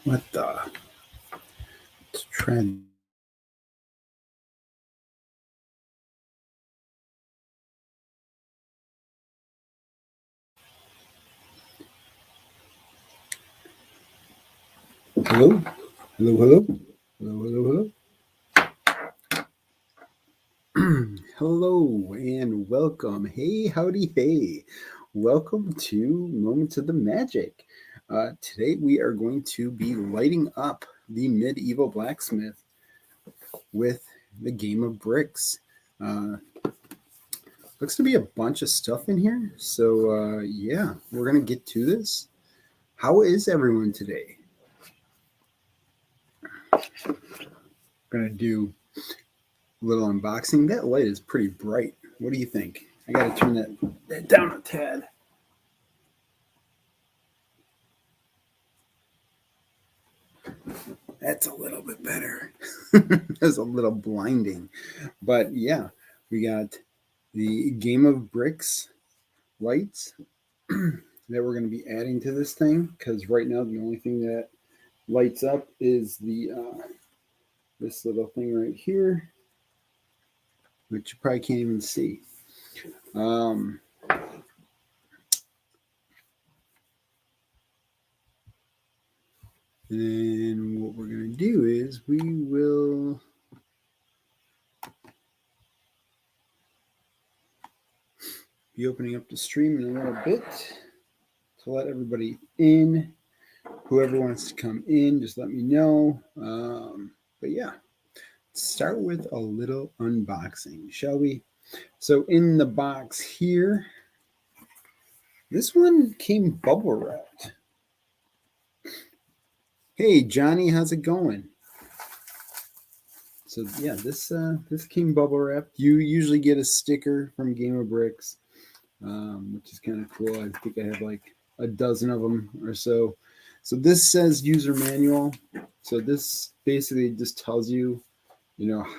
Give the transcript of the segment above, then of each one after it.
What the? Let's try. Hello? Hello, hello? Hello, hello, hello? Hello and welcome. Hey, howdy, hey. Welcome to Moments of the Magic. Today we are going to be lighting up the medieval blacksmith with the game of bricks. Looks to be a bunch of stuff in here. So, yeah, we're going to get to this. How is everyone today? Going to do a little unboxing. That light is pretty bright. What do you think? I got to turn that down a tad. That's a little bit better. That's a little blinding. But yeah, we got the Game of Bricks lights that we're going to be adding to this thing, because right now the only thing that lights up is the this little thing right here, which you probably can't even see. And then what we're going to do is we will be opening up the stream in a little bit to let everybody in. Whoever wants to come in, just let me know. But yeah, let's start with a little unboxing, shall we? So in the box here, this one came bubble wrapped. Hey Johnny, how's it going? So yeah, this came bubble wrapped. You usually get a sticker from Game of Bricks, which is kind of cool. I think I have like a dozen of them or so. So this says user manual. So this basically just tells you,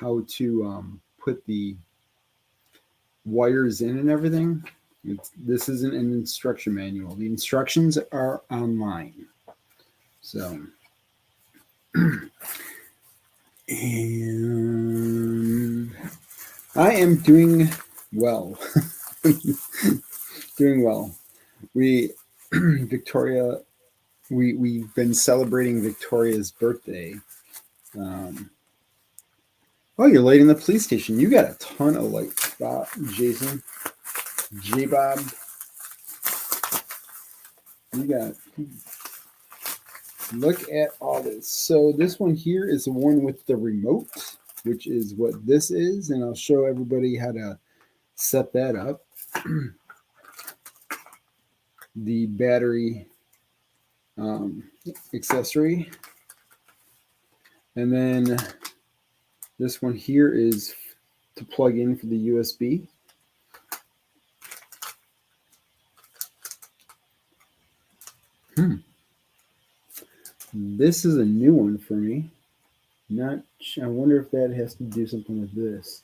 how to put the wires in and everything. This isn't an instruction manual. The instructions are online. So, and I am doing well. Doing well. Victoria, we've been celebrating Victoria's birthday. Oh, you're lighting the police station. You got a ton of lights, Jason. J-Bob. You got... Look at all this. So this one here is the one with the remote, which is what this is. And I'll show everybody how to set that up. The battery accessory. And then this one here is to plug in for the USB. This is a new one for me. I wonder if that has to do something with this.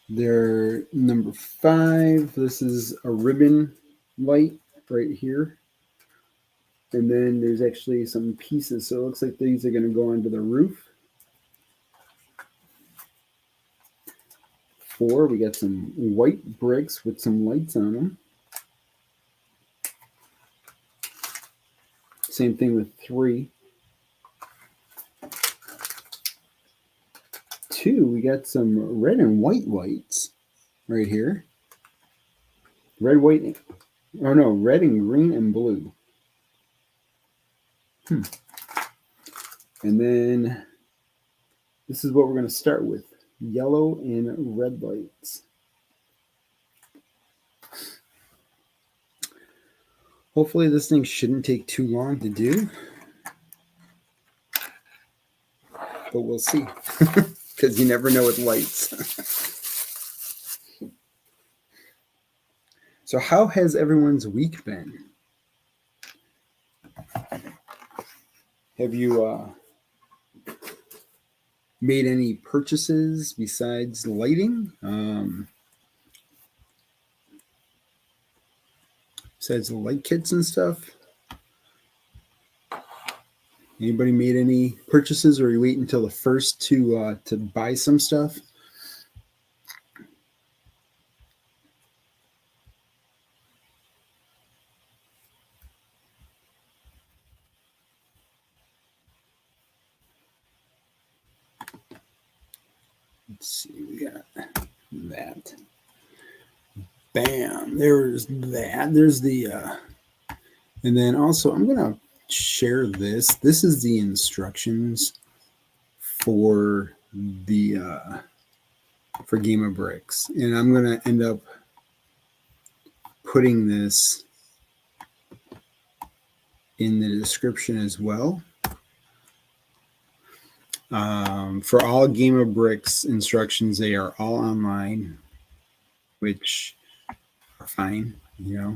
They're number 5. This is a ribbon light right here. And then there's actually some pieces. So it looks like these are going to go onto the roof. 4, we got some white bricks with some lights on them. Same thing with 3. 2, we got some red and white lights right here. Red, white, oh no, red and green and blue. And then this is what we're going to start with. Yellow and red lights. Hopefully this thing shouldn't take too long to do. But we'll see. Because you never know with lights. So how has everyone's week been? Have you made any purchases besides lighting? Besides the light kits and stuff? Anybody made any purchases, or are you waiting until the first to buy some stuff? Let's see, we got that. Bam, there's that. There's the and then also I'm gonna share this. This is the instructions for the for Game of Bricks, and I'm gonna end up putting this in the description as well. For all Game of Bricks instructions, they are all online, which are fine, you know.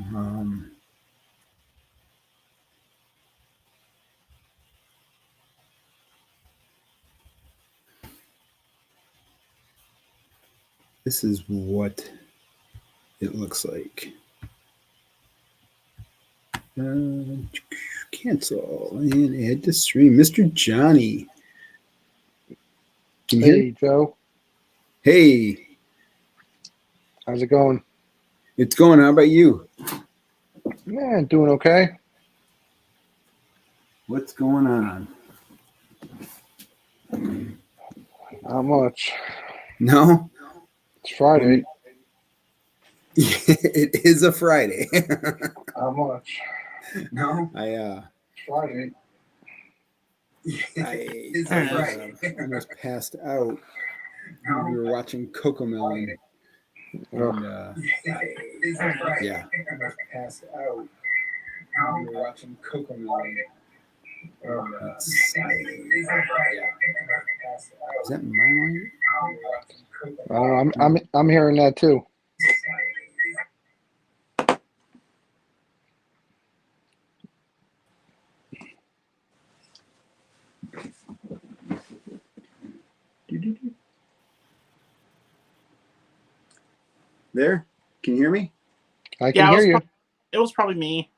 This is what it looks like. Cancel and add to stream. Mr. Johnny. Can you hear Hey, me? Joe. Hey, How's it going? it's going. How about you? Yeah, doing okay. What's going on? Not much. No? It's Friday. It is a Friday. Not much. No? It's Friday. I almost passed out. We were watching Cocomelon. And, yeah. I almost passed out. We were watching Cocomelon. Is that my line? I don't know. I'm hearing that too. There? Can you hear me? I can hear you. It was probably me.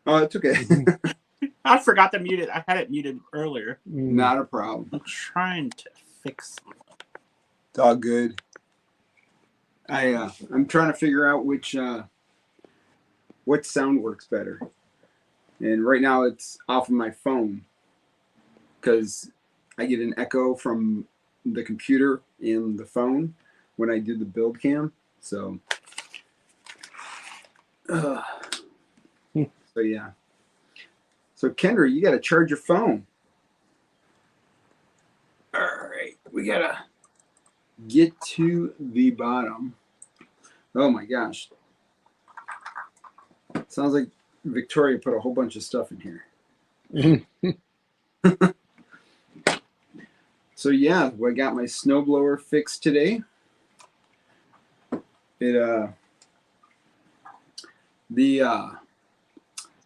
Oh, it's okay. I forgot to mute it. I had it muted earlier. Not a problem. I'm trying to fix it. It's all good. I'm trying to figure out what sound works better. And right now it's off of my phone because I get an echo from the computer and the phone when I do the build cam. So, so yeah. So Kendra, you got to charge your phone. All right, we gotta get to the bottom. Oh my gosh. Sounds like Victoria put a whole bunch of stuff in here. So yeah, I got my snowblower fixed today. It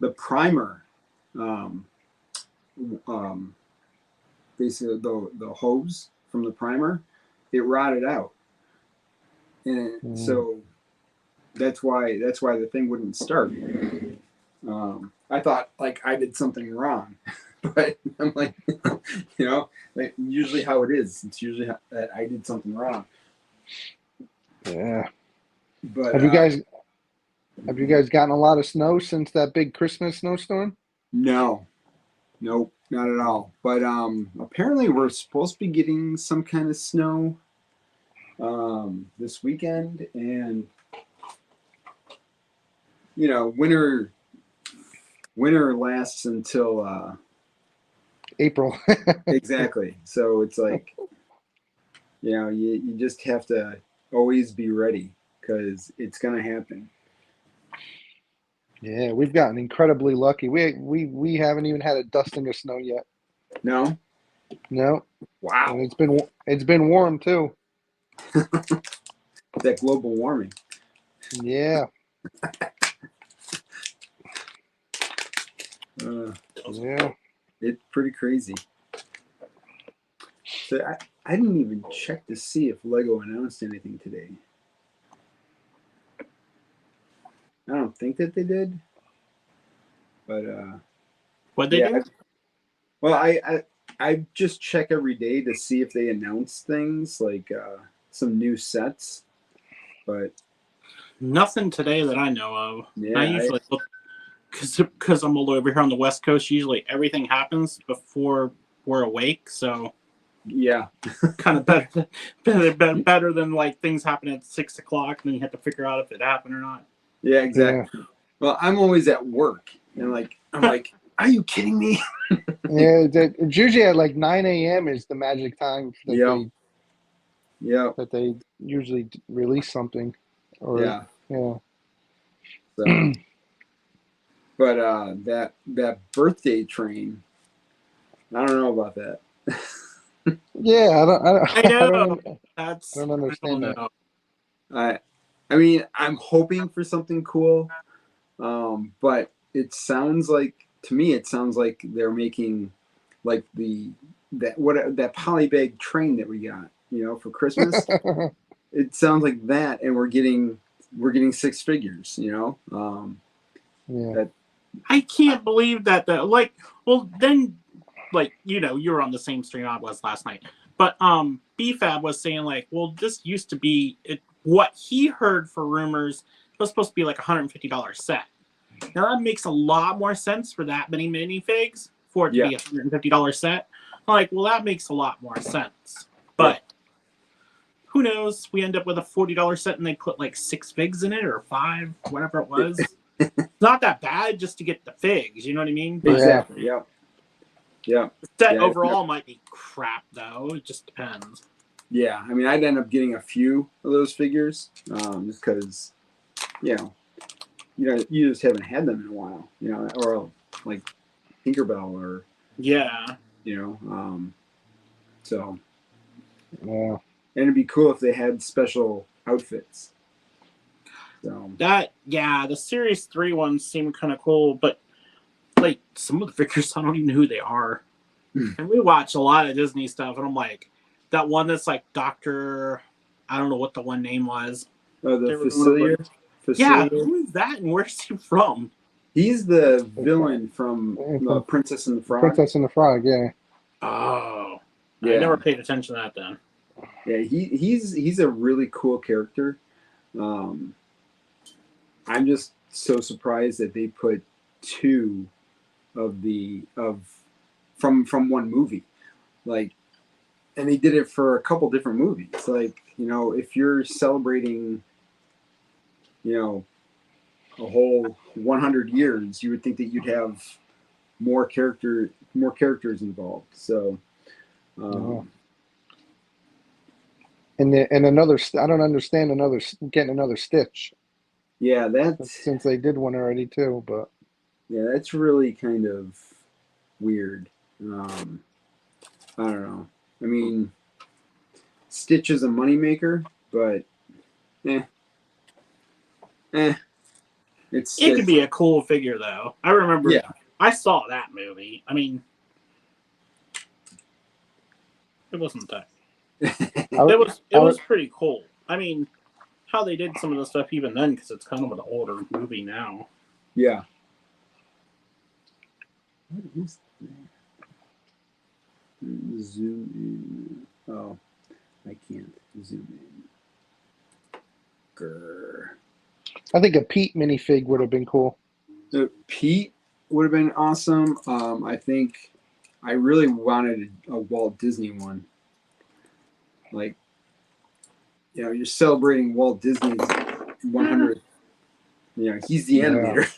the primer, basically the hose from the primer, it rotted out, and so that's why the thing wouldn't start. I thought like I did something wrong, but I'm like, like usually how it is. It's usually that I did something wrong. Yeah. But Have you guys gotten a lot of snow since that big Christmas snowstorm? No, nope, not at all. But apparently we're supposed to be getting some kind of snow this weekend, and winter lasts until April. exactly. So it's like you just have to always be ready because it's gonna happen. Yeah, we've gotten incredibly lucky. We haven't even had a dusting of snow yet. No. No. Wow. And it's been warm too. That global warming. Yeah. Yeah. It's pretty crazy. So I didn't even check to see if Lego announced anything today. I don't think that they did. But What they do? well, I just check every day to see if they announce things like some new sets. But Nothing today that I know of. yeah, I usually look because I'm all over here on the West Coast. Usually everything happens before we're awake, so yeah, kind of better than like things happen at 6 o'clock and then you have to figure out if it happened or not. yeah, exactly. Yeah. Well, I'm always at work, and I'm like, are you kidding me? Yeah, it's usually at like 9 a.m. is the magic time that Yeah, they usually release something. Or yeah. yeah. So, but that birthday train, I don't know about that. Yeah, I I know. I don't understand don't that. know. I mean, I'm hoping for something cool, but to me, it sounds like they're making like that polybag train that we got, for Christmas. It sounds like that, and we're getting six figures, Yeah. that I can't believe that well then you were on the same stream I was last night. But BFAB was saying like, well, this used to be what he heard for rumors was supposed to be like $150 set. Now that makes a lot more sense for that many minifigs for it to be a $150 set. I'm like, well, that makes a lot more sense. But who knows? We end up with a $40 set and they put like 6 figs in it or 5, whatever it was. It's not that bad just to get the figs, you know what I mean? But exactly. Yeah. the set overall might be crap though. It just depends. Yeah, I mean, I'd end up getting a few of those figures, just because, you just haven't had them in a while, or like Tinkerbell or so. Yeah. And it'd be cool if they had special outfits. So the Series 3 ones seem kind of cool, but like some of the figures, I don't even know who they are. And we watch a lot of Disney stuff, and I'm like, that one that's like Dr. I don't know what the one name was. Oh, the Facilier? Yeah, who is that and where's he from? He's the villain from Princess and the Frog. Princess and the Frog, yeah. Oh. Yeah. I never paid attention to that then. Yeah, he's a really cool character. I'm just so surprised that they put 2 from one movie, and they did it for a couple different movies. If you're celebrating, a whole 100 years, you would think that you'd have more characters involved. So, and another, I don't understand getting another Stitch. Yeah, since they did one already too, but yeah, that's really kind of weird. I don't know. I mean, Stitch is a moneymaker, but it could be a cool figure though. I remember I saw that movie. I mean, it wasn't that. It was pretty cool. I mean, how they did some of the stuff even then, because it's kind of an older movie now. Yeah. What is that? Zoom in. Oh, I can't zoom in. Grr. I think a Pete minifig would have been cool. Pete would have been awesome. I think I really wanted a Walt Disney one. You're celebrating Walt Disney's 100th. He's the animator.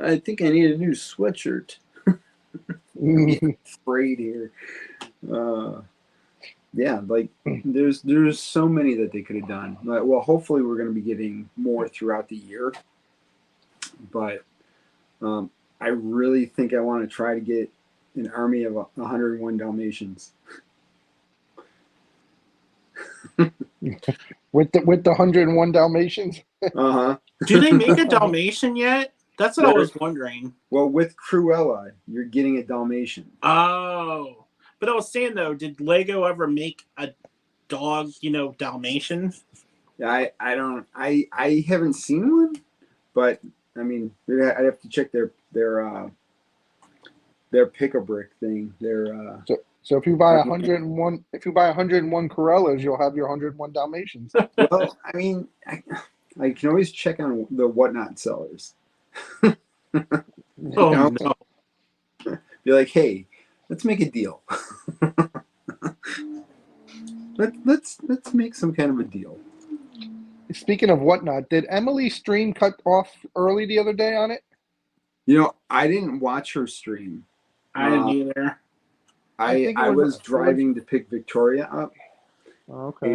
I think I need a new sweatshirt. I'm afraid here. There's so many that they could have done. Well, hopefully we're going to be getting more throughout the year. But I really think I want to try to get an army of 101 Dalmatians. with the 101 Dalmatians. Do they make a Dalmatian yet? That's what I was wondering. Well, with Cruella, you're getting a Dalmatian. Oh, But I was saying though, did Lego ever make a dog, Dalmatian? I haven't seen one, but I mean, I'd have to check their pick-a-brick thing. So if you buy 101, if you buy 101 Corellas, you'll have your 101 Dalmatians. Well, I mean, I can always check on the Whatnot sellers. Oh no! Be like, hey, let's make a deal. let's make some kind of a deal. Speaking of Whatnot, did Emily's stream cut off early the other day on it? I didn't watch her stream. I didn't either. I was driving to pick Victoria up. Oh, okay.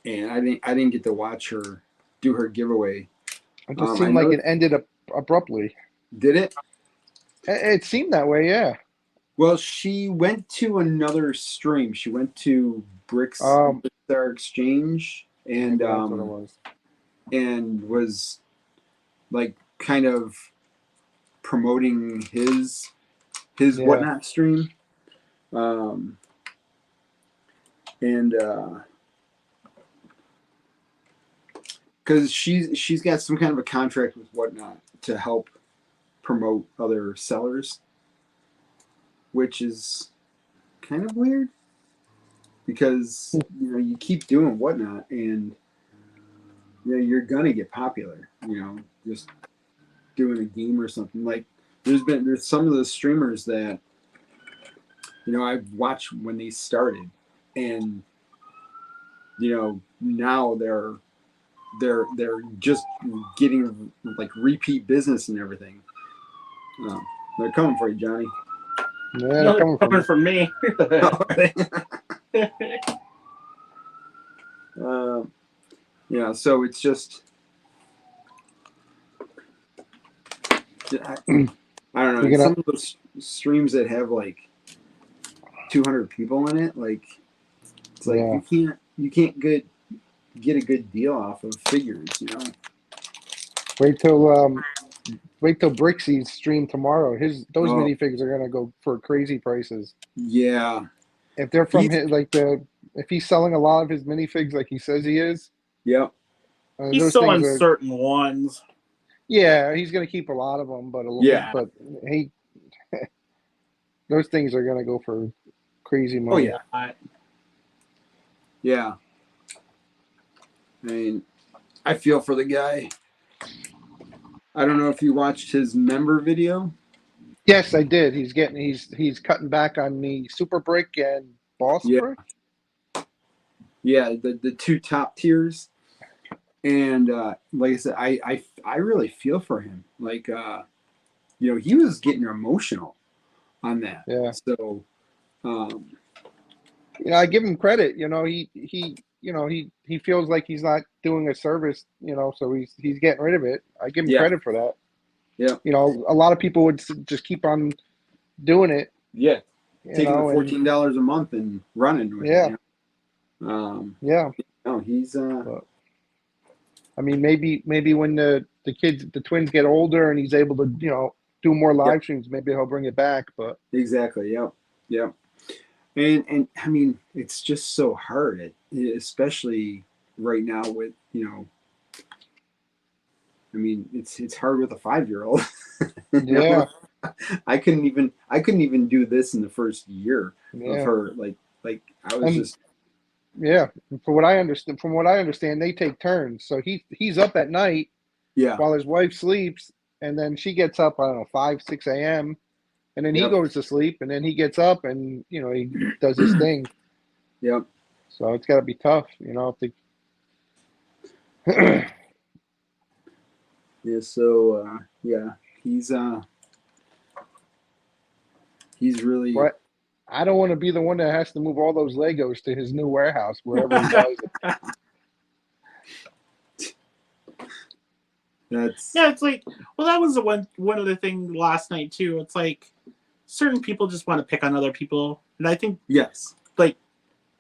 And I didn't get to watch her do her giveaway. It just seemed like it ended up abruptly. Did it? It seemed that way, yeah. Well, she went to another stream. She went to Bricks Star Exchange and That's what it was. And was like kind of promoting his Whatnot stream. Because she's got some kind of a contract with Whatnot to help promote other sellers, which is kind of weird because you keep doing Whatnot and you're gonna get popular. Just doing a game or something. Like there's some of the streamers that I've watched when they started, and now they're just getting like repeat business and everything. They're coming for you, Johnny. Yeah, they're coming for me. So it's just I don't know. Some of those streams that have like 200 people in it, like it's like you can't get a good deal off of figures, Wait till Brixie's stream tomorrow. Those minifigures are gonna go for crazy prices. Yeah. If they're from if he's selling a lot of his minifigs like he says he is. Yep. He's selling certain ones. Yeah, he's gonna keep a lot of them, but those things are gonna go for crazy money. Oh yeah. Yeah. I mean, I feel for the guy. I don't know if you watched his member video. Yes, I did. He's cutting back on the Super Brick and Boss Brick. Yeah, the two top tiers. And like I said, I really feel for him. Like he was getting emotional on that. Yeah. So I give him credit. He feels like he's not doing a service, so he's getting rid of it. I give him credit for that. Yeah. A lot of people would just keep on doing it. Yeah. Taking the $14 a month and running with it. Yeah. No, he's I mean, maybe when the twins get older and he's able to, do more live streams, maybe he'll bring it back. But exactly. Yep. Yep. And I mean, it's just so hard, especially right now with, I mean, it's hard with a 5-year-old. Yeah. I couldn't even do this in the first year of her. Like I was just. Yeah. From what I understand, they take turns. So he's up at night. Yeah. While his wife sleeps, and then she gets up, I don't know, 5, 6 a.m. And then he goes to sleep, and then he gets up and, he does his thing. Yep. So it's got to be tough, if they... Yeah, so, he's really... What? I don't want to be the one that has to move all those Legos to his new warehouse, wherever he does it. It's like, well, that was one of the things last night too. It's like certain people just want to pick on other people, and I think like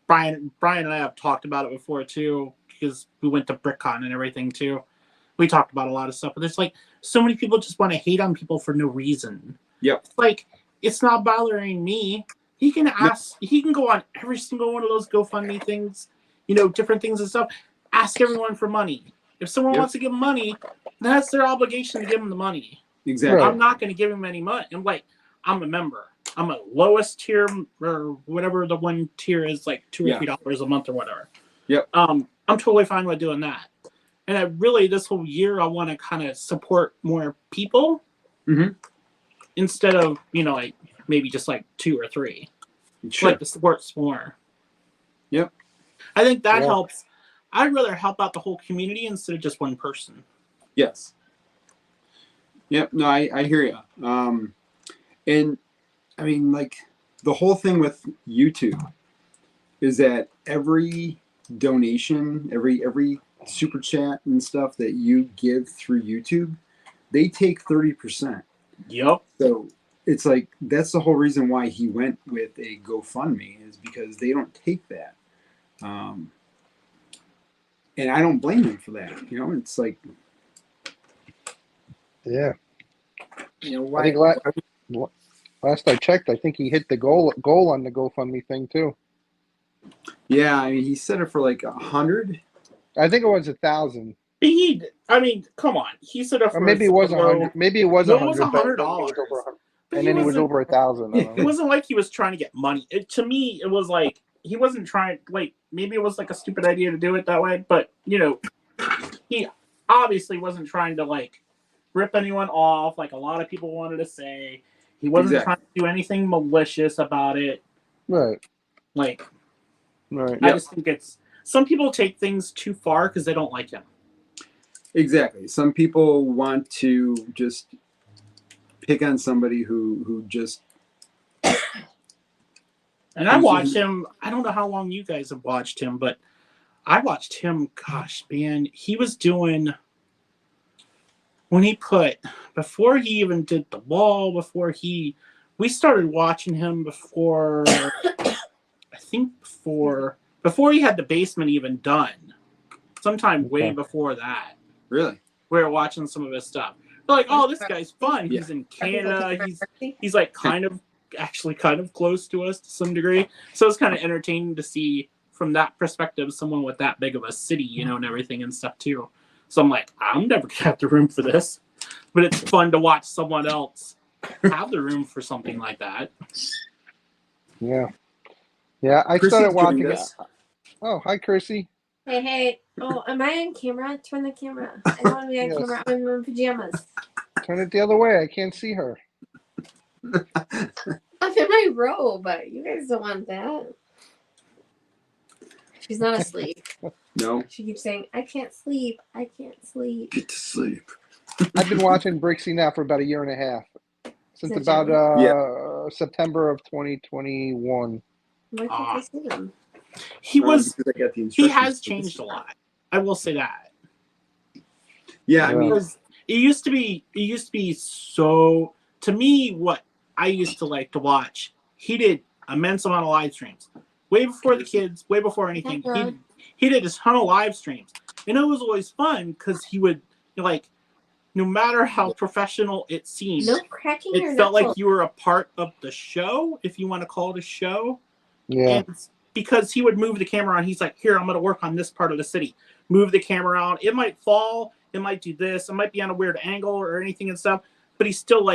Brian and I have talked about it before too, because we went to BrickCon and everything too. We talked about a lot of stuff, but there's like so many people just want to hate on people for no reason. Yep. Like it's not bothering me. He can ask. He can go on every single one of those GoFundMe things, different things and stuff. Ask everyone for money. If someone wants to give him money, that's their obligation to give him the money. Exactly. I'm not going to give him any money. I'm a member. I'm a lowest tier or whatever the one tier is, like $2 or $3 a month or whatever. Yep. I'm totally fine with doing that. And I really, this whole year, I want to kind of support more people instead of, like maybe just like 2 or 3. Sure. Like to support more. Yep. I think that helps. I'd rather help out the whole community instead of just one person. Yes. Yep. No, I hear you. And I mean, like the whole thing with YouTube is that every donation, every super chat and stuff that you give through YouTube, they take 30%. Yep. So it's like that's the whole reason why he went with a GoFundMe is because they don't take that. And I don't blame him for that. It's like, Yeah. Why? I think last I checked, I think he hit the goal on the GoFundMe thing too. Yeah, I mean, he set it for like 100. I think it was 1,000. Come on. He said it for Or maybe it was 100. Maybe it was No, 100. it was $100. And then he was over 1,000. It wasn't like he was trying to get money. To me, it was like he wasn't trying. Like maybe it was like a stupid idea to do it that way, but he obviously wasn't trying to like rip anyone off. Like a lot of people wanted to say, he wasn't trying to do anything malicious about it. Right. Like, right. I just think some people take things too far because they don't like him. Exactly. Some people want to just pick on somebody who just. And I watched him. I don't know how long you guys have watched him, but I watched him. Gosh, man, he was doing before he even did the wall. We started watching him before. I think before he had the basement even done. Sometime way before that. Really? We were watching some of his stuff. We're like, oh, this guy's fun. Yeah. He's in Canada. He's like kind of close to us to some degree. So it's kind of entertaining to see from that perspective someone with that big of a city, and everything and stuff too. So I'm like, I'm never gonna have the room for this. But it's fun to watch someone else have the room for something like that. Yeah. Yeah, I started watching it. Oh, hi, Chrissy. Hey. Oh, am I on camera? Turn the camera. I don't want to be on camera. I'm in my pajamas. Turn it the other way. I can't see her. I'm in my robe, but you guys don't want that. She's not asleep. No. She keeps saying, I can't sleep. I can't sleep. Get to sleep. I've been watching Brixie now for about a year and a half. Since about September of 2021. Why can't I see them? He has changed a lot. I will say that. Yeah, I mean, it used to be so. To me, what I used to like to watch, he did immense amount of live streams, way before the kids, way before anything. He did a ton of live streams, and it was always fun because he would no matter how professional it seemed, it felt like you were a part of the show, if you want to call it a show. Yeah. And because he would move the camera on, he's like, here, I'm going to work on this part of the city. Move the camera on. It might fall. It might do this. It might be on a weird angle or anything and stuff. But he's still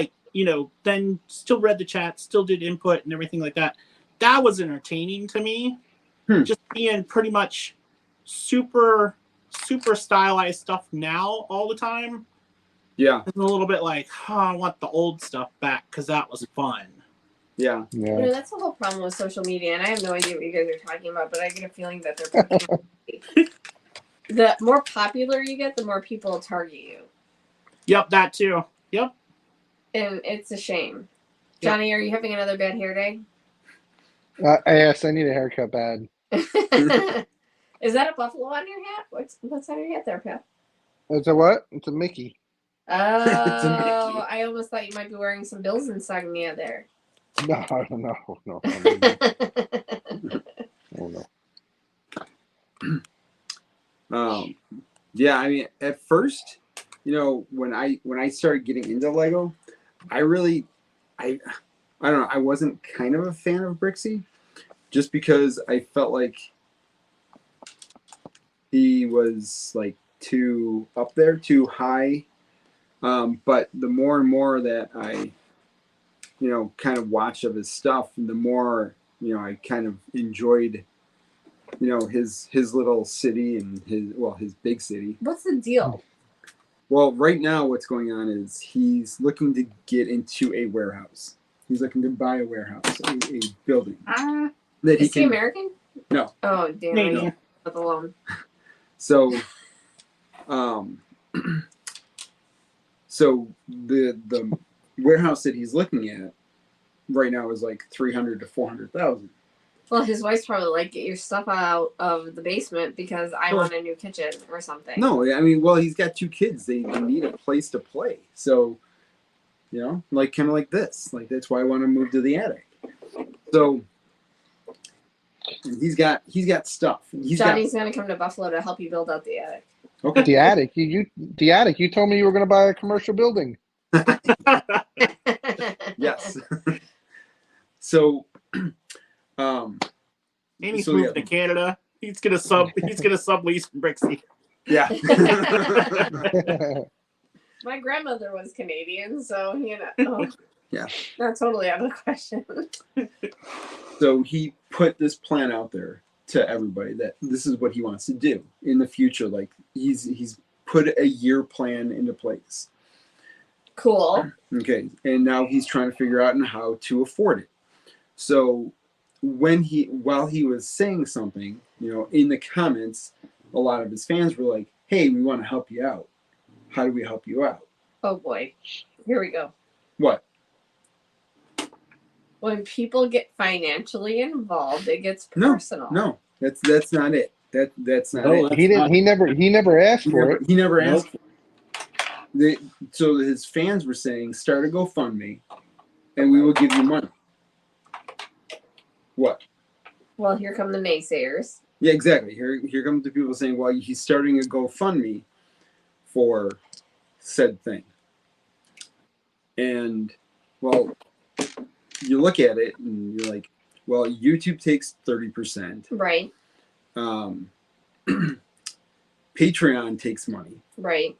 then still read the chat, still did input and everything like that. That was entertaining to me. Just being pretty much super, super stylized stuff now all the time. Yeah. It's a little bit like, I want the old stuff back because that was fun. Yeah. That's the whole problem with social media, and I have no idea what you guys are talking about, but I get a feeling that they're the more popular you get, the more people will target you. Yep, that too. Yep. And it's a shame. Johnny, are you having another bad hair day? Yes, I need a haircut bad. Is that a buffalo on your hat? What's on your hat there, Pat? It's a what? It's a Mickey. Oh, I almost thought you might be wearing some Bills insignia there. No. Oh, no. Yeah, I mean, at first, when I started getting into Lego, I I don't know. I wasn't kind of a fan of Brixie, just because I felt like he was like too up there, too high. But the more and more that I, kind of watched of his stuff, the more I kind of enjoyed, his little city and his big city. What's the deal? Well, right now, what's going on is he's looking to get into a warehouse. He's looking to buy a warehouse, a building that he Is he can. American? No. Oh, damn. I Canadian. can't live alone. So, so the warehouse that he's looking at right now is like 300 to 400,000. Well, his wife's probably like, get your stuff out of the basement because I want a new kitchen or something. No, I mean, well, he's got 2 kids. They need a place to play. So, like kind of like this. Like that's why I want to move to the attic. So he's got stuff. Johnny's gonna come to Buffalo to help you build out the attic. Okay. The attic. The attic. You told me you were going to buy a commercial building. Yes. So, And he's So, moving yeah. to Canada. He's gonna sublease from Brixie. yeah. My grandmother was Canadian, so Oh, Yeah. Not totally out of the question. So he put this plan out there to everybody that this is what he wants to do in the future. Like he's put a year plan into place. Cool. Okay, and now he's trying to figure out how to afford it. So while he was saying something, in the comments, a lot of his fans were like, "Hey, we want to help you out. How do we help you out?" Oh boy. Here we go. What? When people get financially involved, it gets personal. No, that's not it. That's not No, it. He didn't. He never asked for it. He never asked for it. So his fans were saying, "Start a GoFundMe, and we will give you money." What? Well, here come the naysayers. Yeah, exactly. Here comes the people saying, "Well, he's starting a GoFundMe for said thing," and well, you look at it and you're like, "Well, YouTube takes 30%. Right. Patreon takes money, Right.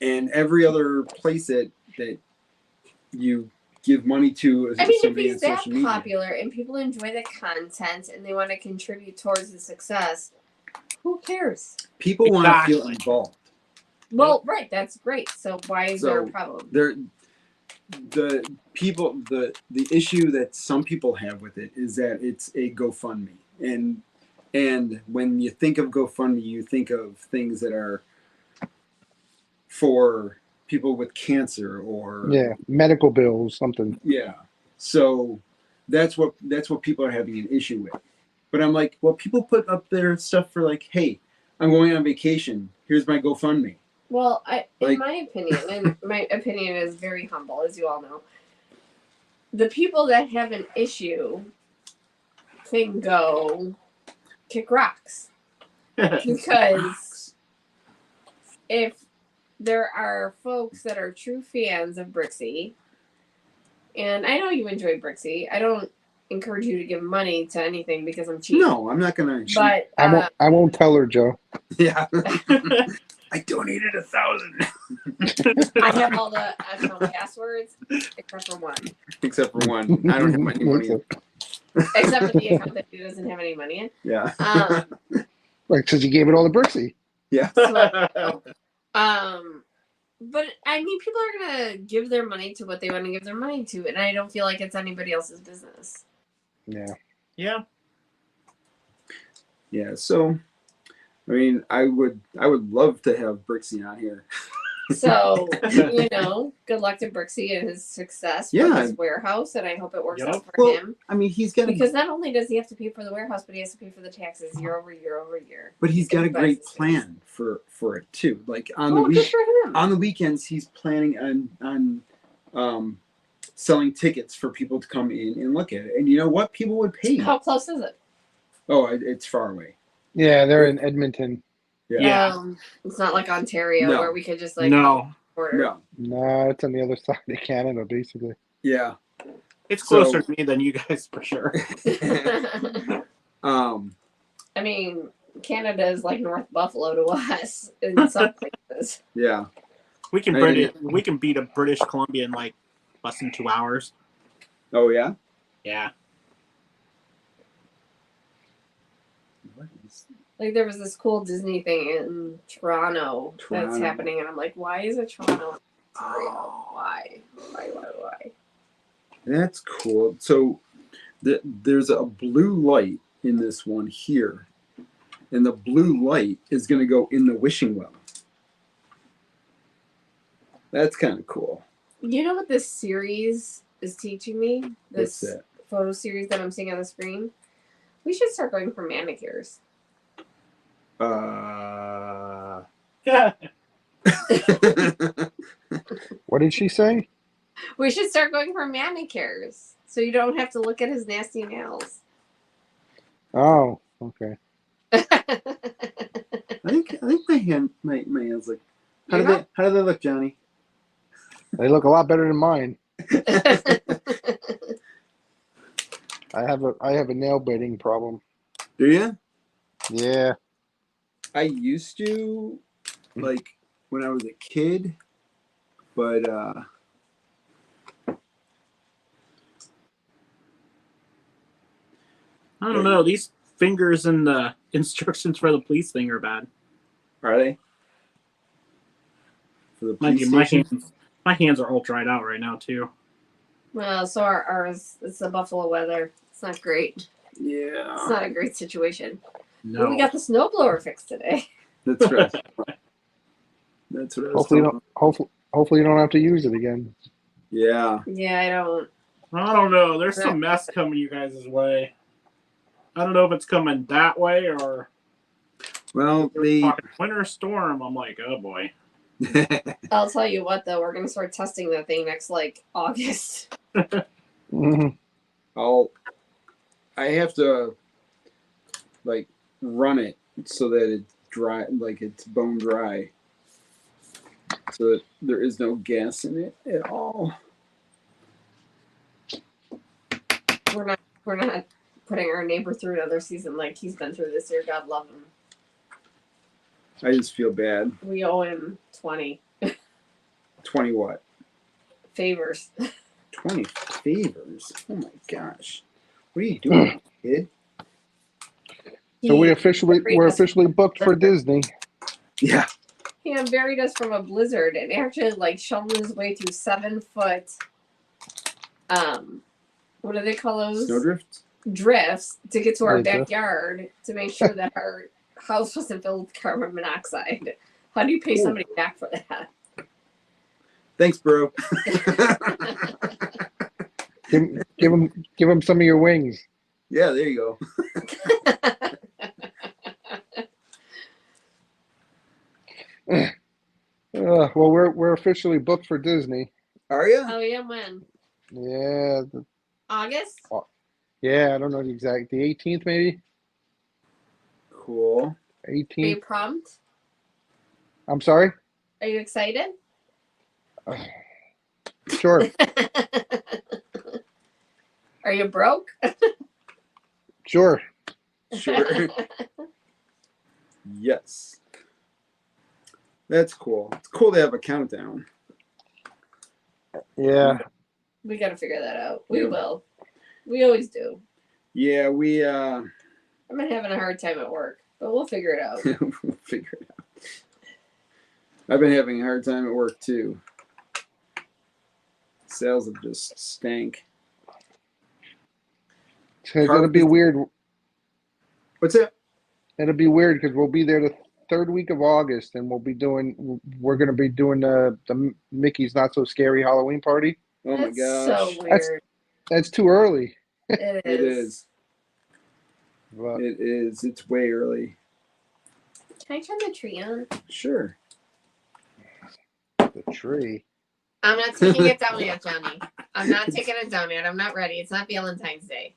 and every other place that you give money to." I mean, if somebody he's on that social media. popular and people enjoy the content and they want to contribute towards the success, who cares? People want to feel Exactly. involved. Well, right, that's great. So why is there a problem? The issue that some people have with it is that it's a GoFundMe, and when you think of GoFundMe, you think of things that are for people with cancer or Medical bills, something. yeah. So that's what people are having an issue with. But I'm like, well, people put up their stuff for like, hey, I'm going on vacation. Here's my GoFundMe. Well, in my opinion, and my opinion is very humble, as you all know, the people that have an issue can go kick rocks. Because if there are folks that are true fans of Brixie, and I know you enjoy Brixie, I don't encourage you to give money to anything because I'm cheap. No, I'm not gonna. But I won't tell her, Joe. Yeah. I donated 1,000. I have all the account passwords except for one. Except for one. I don't have any money in. Except for the account that he doesn't have any money in. Yeah. Like, because you gave it all to Brixie. Yeah. But I mean, people are gonna give their money to what they want to give their money to, and I don't feel like it's anybody else's business. Yeah. Yeah. Yeah. So, I mean, I would love to have Brixie on here. So, good luck to Brixie and his success with his warehouse, and I hope it works out for him. I mean, he's got because not only does he have to pay for the warehouse, but he has to pay for the taxes year over year over year. But he's got a great plan for it too. Like on the weekends, he's planning on selling tickets for people to come in and look at it. And you know what? People would pay. How close is it? Oh, it's far away. Yeah, they're in Edmonton. Yeah. It's not like Ontario where we could just like no. order. No, it's on the other side of Canada, basically. Yeah. It's closer to me than you guys for sure. I mean, Canada is like North Buffalo to us in some places. Yeah. We can beat a British Columbia in like less than 2 hours. Oh yeah. Yeah. Like there was this cool Disney thing in Toronto that's happening, and I'm like, why is it Toronto? Why? That's cool. So there's a blue light in this one here, and the blue light is going to go in the wishing well. That's kind of cool. You know what this series is teaching me? This photo series that I'm seeing on the screen? We should start going for manicures. Yeah. What did she say? We should start going for manicures so you don't have to look at his nasty nails. Oh, okay. I think my hands look. How do they look, Johnny? They look a lot better than mine. I have a nail biting problem. Do you? Yeah. I used to, like when I was a kid, but I don't know. These fingers in the instructions for the police thing are bad. Are they? For the police station? My hands are all dried out right now too. Well, so are ours. It's the Buffalo weather. It's not great. Yeah. It's not a great situation. No. But we got the snowblower fixed today. That's right. That's what I was Hopefully you don't have to use it again. Yeah. Yeah, I don't. I don't know. There's some mess coming you guys' way. I don't know if it's coming that way or winter storm. I'm like, oh boy. I'll tell you what, though, we're gonna start testing that thing next like August. Mm-hmm. I have to like run it so that it's dry, like it's bone dry, so that there is no gas in it at all. We're not putting our neighbor through another season like he's been through this year. God love him. I just feel bad. We owe him 20. 20 what? Favors. 20 favors? Oh my gosh. What are you doing, kid? So we're officially booked for Disney. Yeah. He buried us from a blizzard and actually like shoveled his way through 7-foot what do they call those? Snowdrifts? Drifts to get to our backyard to make sure that our house wasn't filled with carbon monoxide. How do you pay somebody back for that? Thanks, bro. Give him some of your wings. Yeah, there you go. Well, we're officially booked for Disney. Are you? Oh yeah, when? Yeah. August? Yeah, I don't know the 18th maybe. Cool. 18th. Are you prompt? I'm sorry? Are you excited? Sure. Are you broke? Sure. Sure. Yes. That's cool. It's cool to have a countdown. Yeah. We got to figure that out. We will. We always do. Yeah, I've been having a hard time at work, but we'll figure it out. We'll figure it out. I've been having a hard time at work too. Sales have just stank. It'll be weird. What's that? It'll be weird because we'll be there the third week of August, and we're going to be doing the Mickey's Not So Scary Halloween party. Oh my gosh. So weird. That's too early. It It is. But It is. It's way early. Can I turn the tree on? Sure. the tree. I'm not taking it down yet, Johnny. I'm not taking it down yet. I'm not ready. It's not Valentine's Day.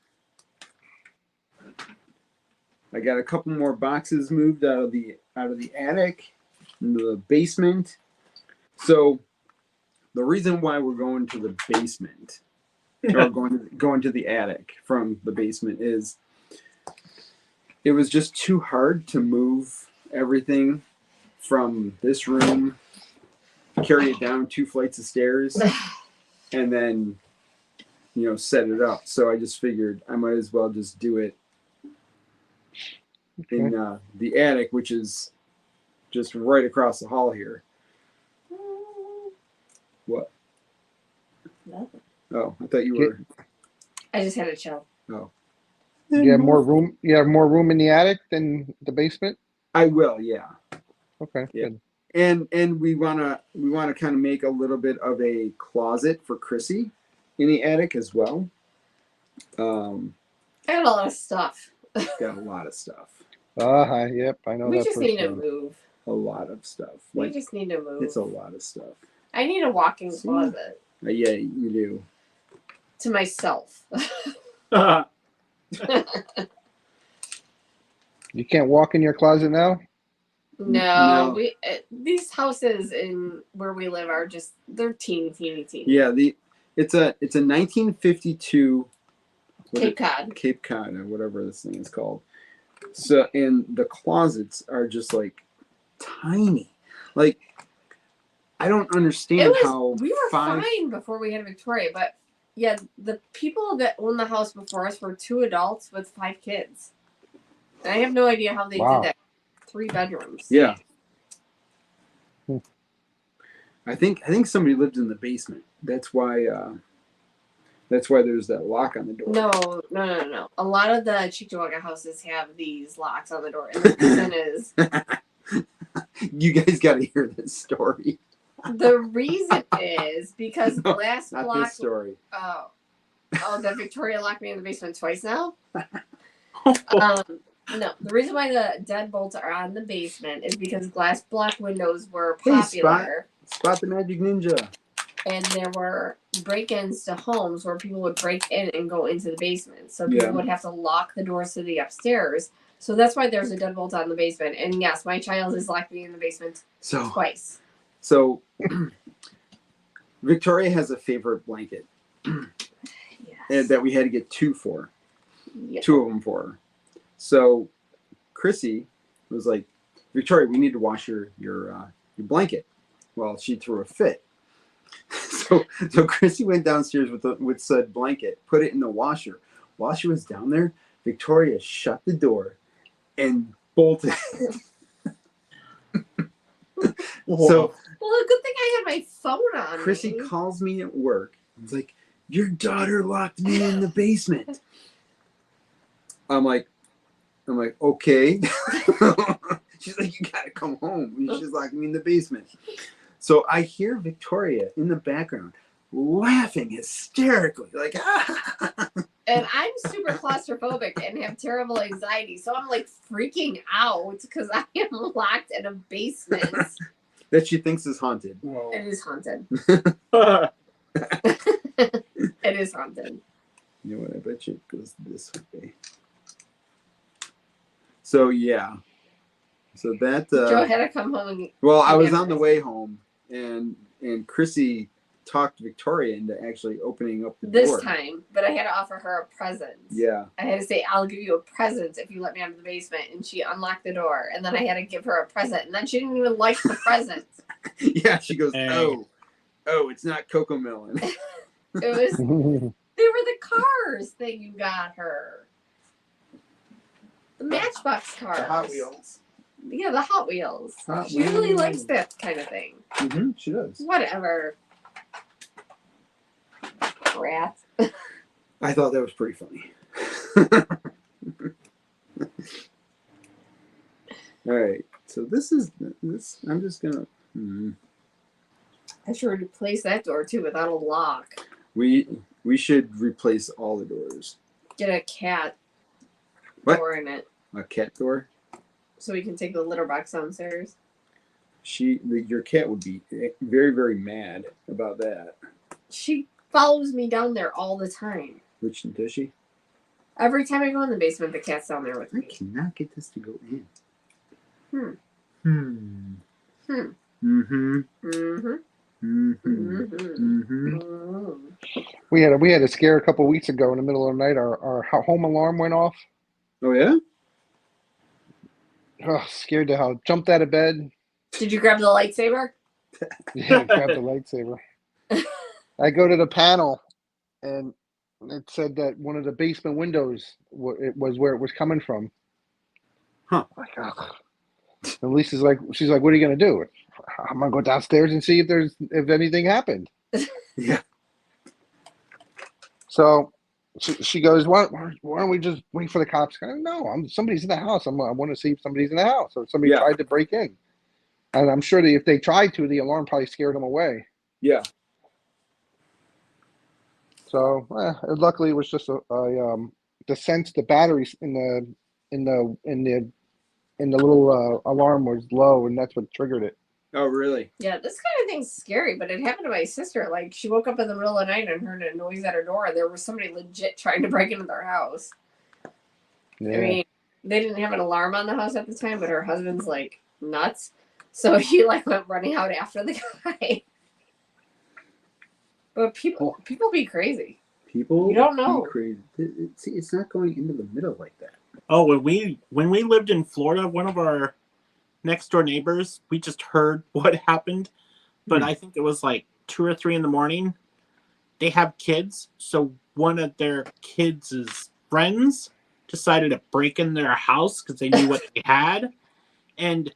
I got a couple more boxes moved out of the attic into the basement. So the reason why we're going to the basement or going to the attic from the basement is it was just too hard to move everything from this room, carry it down 2 flights of stairs, and then set it up. So I just figured I might as well just do it in the attic, which is just right across the hall here. What? Nothing. Oh, I thought you were. I just had a chill. Oh. You have more room. You have more room in the attic than the basement. I will, yeah. Okay. Yeah. Good. And we wanna kind of make a little bit of a closet for Chrissy in the attic as well. I got a lot of stuff. Got a lot of stuff. Yep. I know We that. just need to firsthand. move. A lot of stuff. We just need to move. It's a lot of stuff. I need a walk-in closet Yeah, you do. to myself. You can't walk in your closet now. No. We these houses in where we live are just they're teeny. Yeah, it's a 1952 Cape Cod or whatever this thing is called. So and the closets are just like tiny. Like I don't understand how we were fine before we had Victoria, but yeah, the people that owned the house before us were 2 adults with 5 kids. And I have no idea how they did that. 3 bedrooms. Yeah. I think somebody lived in the basement. That's why there's that lock on the door. No. A lot of the Cheektowaga houses have these locks on the door, and the reason is you guys got to hear this story. The reason is because glass not block. This story. Oh, that Victoria locked me in the basement twice now. No, the reason why the deadbolts are on the basement is because glass block windows were popular. Spot the magic ninja. And there were break-ins to homes where people would break in and go into the basement. So people would have to lock the doors to the upstairs. So that's why there's a deadbolt on the basement. And yes, my child has locked me in the basement twice. So Victoria has a favorite blanket that we had to get 2 for. Yep. 2 of them for her. So Chrissy was like, Victoria, we need to wash your blanket. Well, she threw a fit. So Chrissy went downstairs with said blanket, put it in the washer. While she was down there, Victoria shut the door and bolted. So, well, good thing I had my phone on. Chrissy calls me at work. It's like, your daughter locked me in the basement. I'm like, okay. She's like, you gotta come home. And she's locking me in the basement. So I hear Victoria in the background laughing hysterically, like, ah. And I'm super claustrophobic and have terrible anxiety, so I'm like freaking out because I am locked in a basement that she thinks is haunted. Whoa. It is haunted. It is haunted. You know what? I bet you it goes this way. So yeah. So that Joe had to come home. Well, I was on the way home, and Chrissy talked Victoria into actually opening up the door. This time, but I had to offer her a present. Yeah. I had to say, I'll give you a present if you let me out of the basement. And she unlocked the door. And then I had to give her a present. And then she didn't even like the present. Yeah, she goes, oh, it's not Coco Melon. It was, they were the cars that you got her. The Matchbox cars. The Hot Wheels. Yeah, the Hot Wheels. She really likes that kind of thing. Mm-hmm, she does. Whatever. Rat. I thought that was pretty funny. All right, so this. I'm just gonna. I should replace that door too without a lock. We should replace all the doors. Get a cat door in it. A cat door. So we can take the litter box downstairs. Your cat would be very, very mad about that. She follows me down there all the time. Which does she? Every time I go in the basement, the cat's down there with me. I cannot get this to go in. Mm-hmm. Mhm. Mm-hmm. Mhm. We had a scare a couple weeks ago in the middle of the night. Our home alarm went off. Oh yeah. Oh, scared the hell. Jumped out of bed. Did you grab the lightsaber? Yeah, grabbed the lightsaber. I go to the panel, and it said that one of the basement windows it was where it was coming from. Huh. Like, ugh. And Lisa's like, she's like, "What are you gonna do?" I'm gonna go downstairs and see if anything happened. Yeah. So she goes, why don't we just wait for the cops? I go, no, somebody's in the house. I want to see if somebody's in the house or somebody Yeah. tried to break in. And I'm sure that if they tried to, the alarm probably scared them away. Yeah. So luckily, it was just the sense the batteries in the little alarm was low, and that's what triggered it. Oh really? Yeah, this kind of thing's scary, but it happened to my sister. Like, she woke up in the middle of the night and heard a noise at her door, and there was somebody legit trying to break into their house. Yeah. I mean, they didn't have an alarm on the house at the time, but her husband's like nuts, so he like went running out after the guy. But people be crazy. People You don't know. be crazy. It's not going into the middle like that. Oh, when we lived in Florida, one of our next door neighbors, we just heard what happened, but I think it was like 2 or 3 in the morning. They have kids, so one of their kids' friends decided to break in their house because they knew what they had, and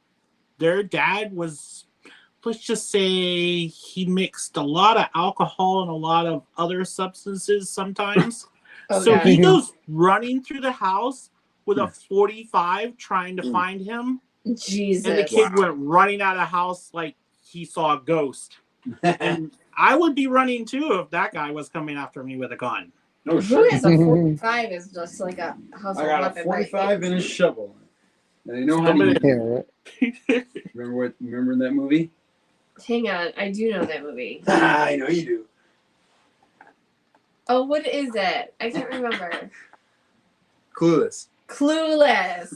their dad was, let's just say, he mixed a lot of alcohol and a lot of other substances sometimes. Oh, So God. he goes running through the house with a 45 trying to find him. Jesus. And the kid went running out of the house like he saw a ghost. And I would be running too if that guy was coming after me with a gun. No Who shit. has a 45 is just like a household I got a weapon. 45 and a shovel. And I know how to Somebody- use it. Yeah, right. Remember that movie? Hang on, I do know that movie. I know you do. Oh, what is it? I can't remember. Clueless. Clueless.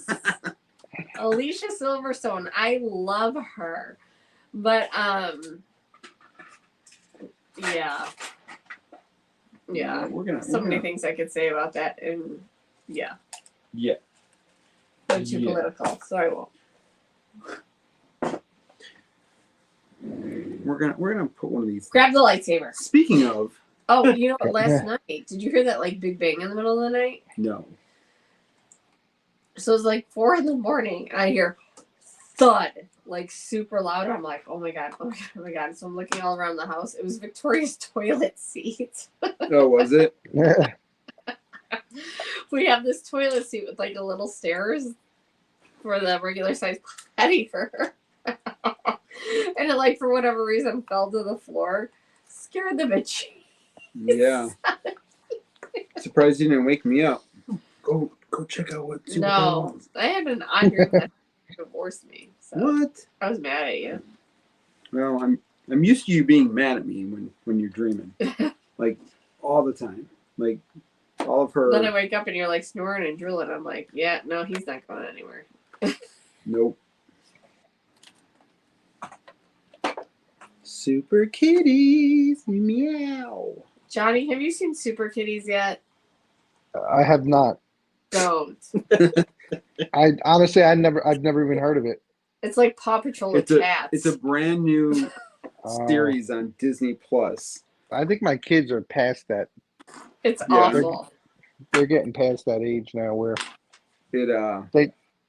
Alicia Silverstone. I love her. But yeah. Yeah. We're gonna. So many things I could say about that, and yeah. Yeah. Way too Yeah. political, so I won't. We're gonna put one of these. Grab the lightsaber. Speaking of, Oh, you know what? Last night, did you hear that like big bang in the middle of the night? no. So it's like 4 in the morning, and I hear thud, like super loud. I'm like, oh my god, oh my god, oh my god. So I'm looking all around the house. It was Victoria's toilet seat. Oh, was it? Yeah. We have this toilet seat with like a little stairs for the regular size potty for her. And it, like, for whatever reason, fell to the floor. Scared the bitch. Yeah. Surprised you didn't wake me up. Go check out what. see what that No, was. I had an on here that divorced me. So What? I was mad at you. Well, I'm used to you being mad at me when you're dreaming, like all the time, like all of her. Then I wake up and you're like snoring and drooling. I'm like, yeah, no, he's not going anywhere. Nope. Super kitties, meow. Johnny, have you seen Super Kitties yet? I have not. Don't. I honestly, I've never even heard of it. It's like Paw Patrol with cats. It's a brand new series on Disney Plus. I think my kids are past that. It's Yeah. awful. They're getting past that age now where It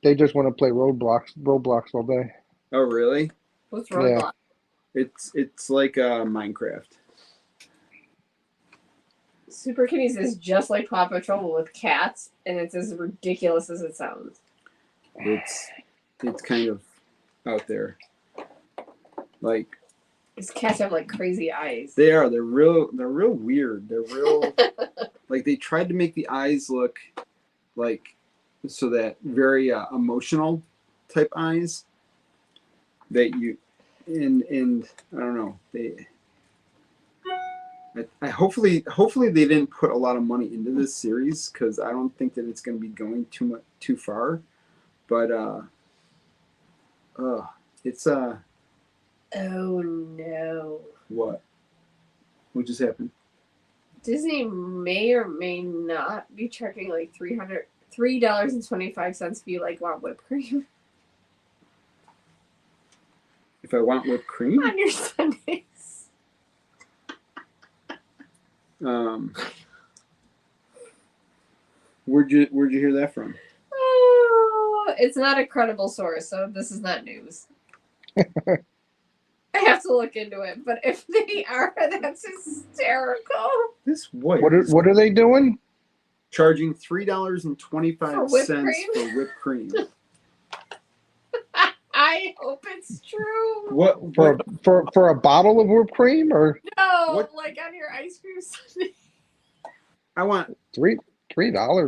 they just want to play Roblox all day. oh really? What's Roblox? It's like Minecraft. Super Kitties is just like Paw Patrol with cats, and it's as ridiculous as it sounds. It's kind of out there. Like These cats have like crazy eyes. they're real weird. They're real like they tried to make the eyes look like so that very emotional type eyes that you and I don't know I hopefully they didn't put a lot of money into this series because I don't think that it's going to be going too far, but it's Oh no. What? What just happened? Disney may or may not be charging like $3.25 if you like want whipped cream If I want whipped cream? on your Sundays. Where'd you hear that from? Oh, it's not a credible source, so this is not news. I have to look into it, but if they are, that's hysterical. This white. What are they doing? Charging $3.25 For whipped for cream? whipped cream. I hope it's true. What? For a bottle of whipped cream or No, What? like on your ice cream sundae. I want. $3?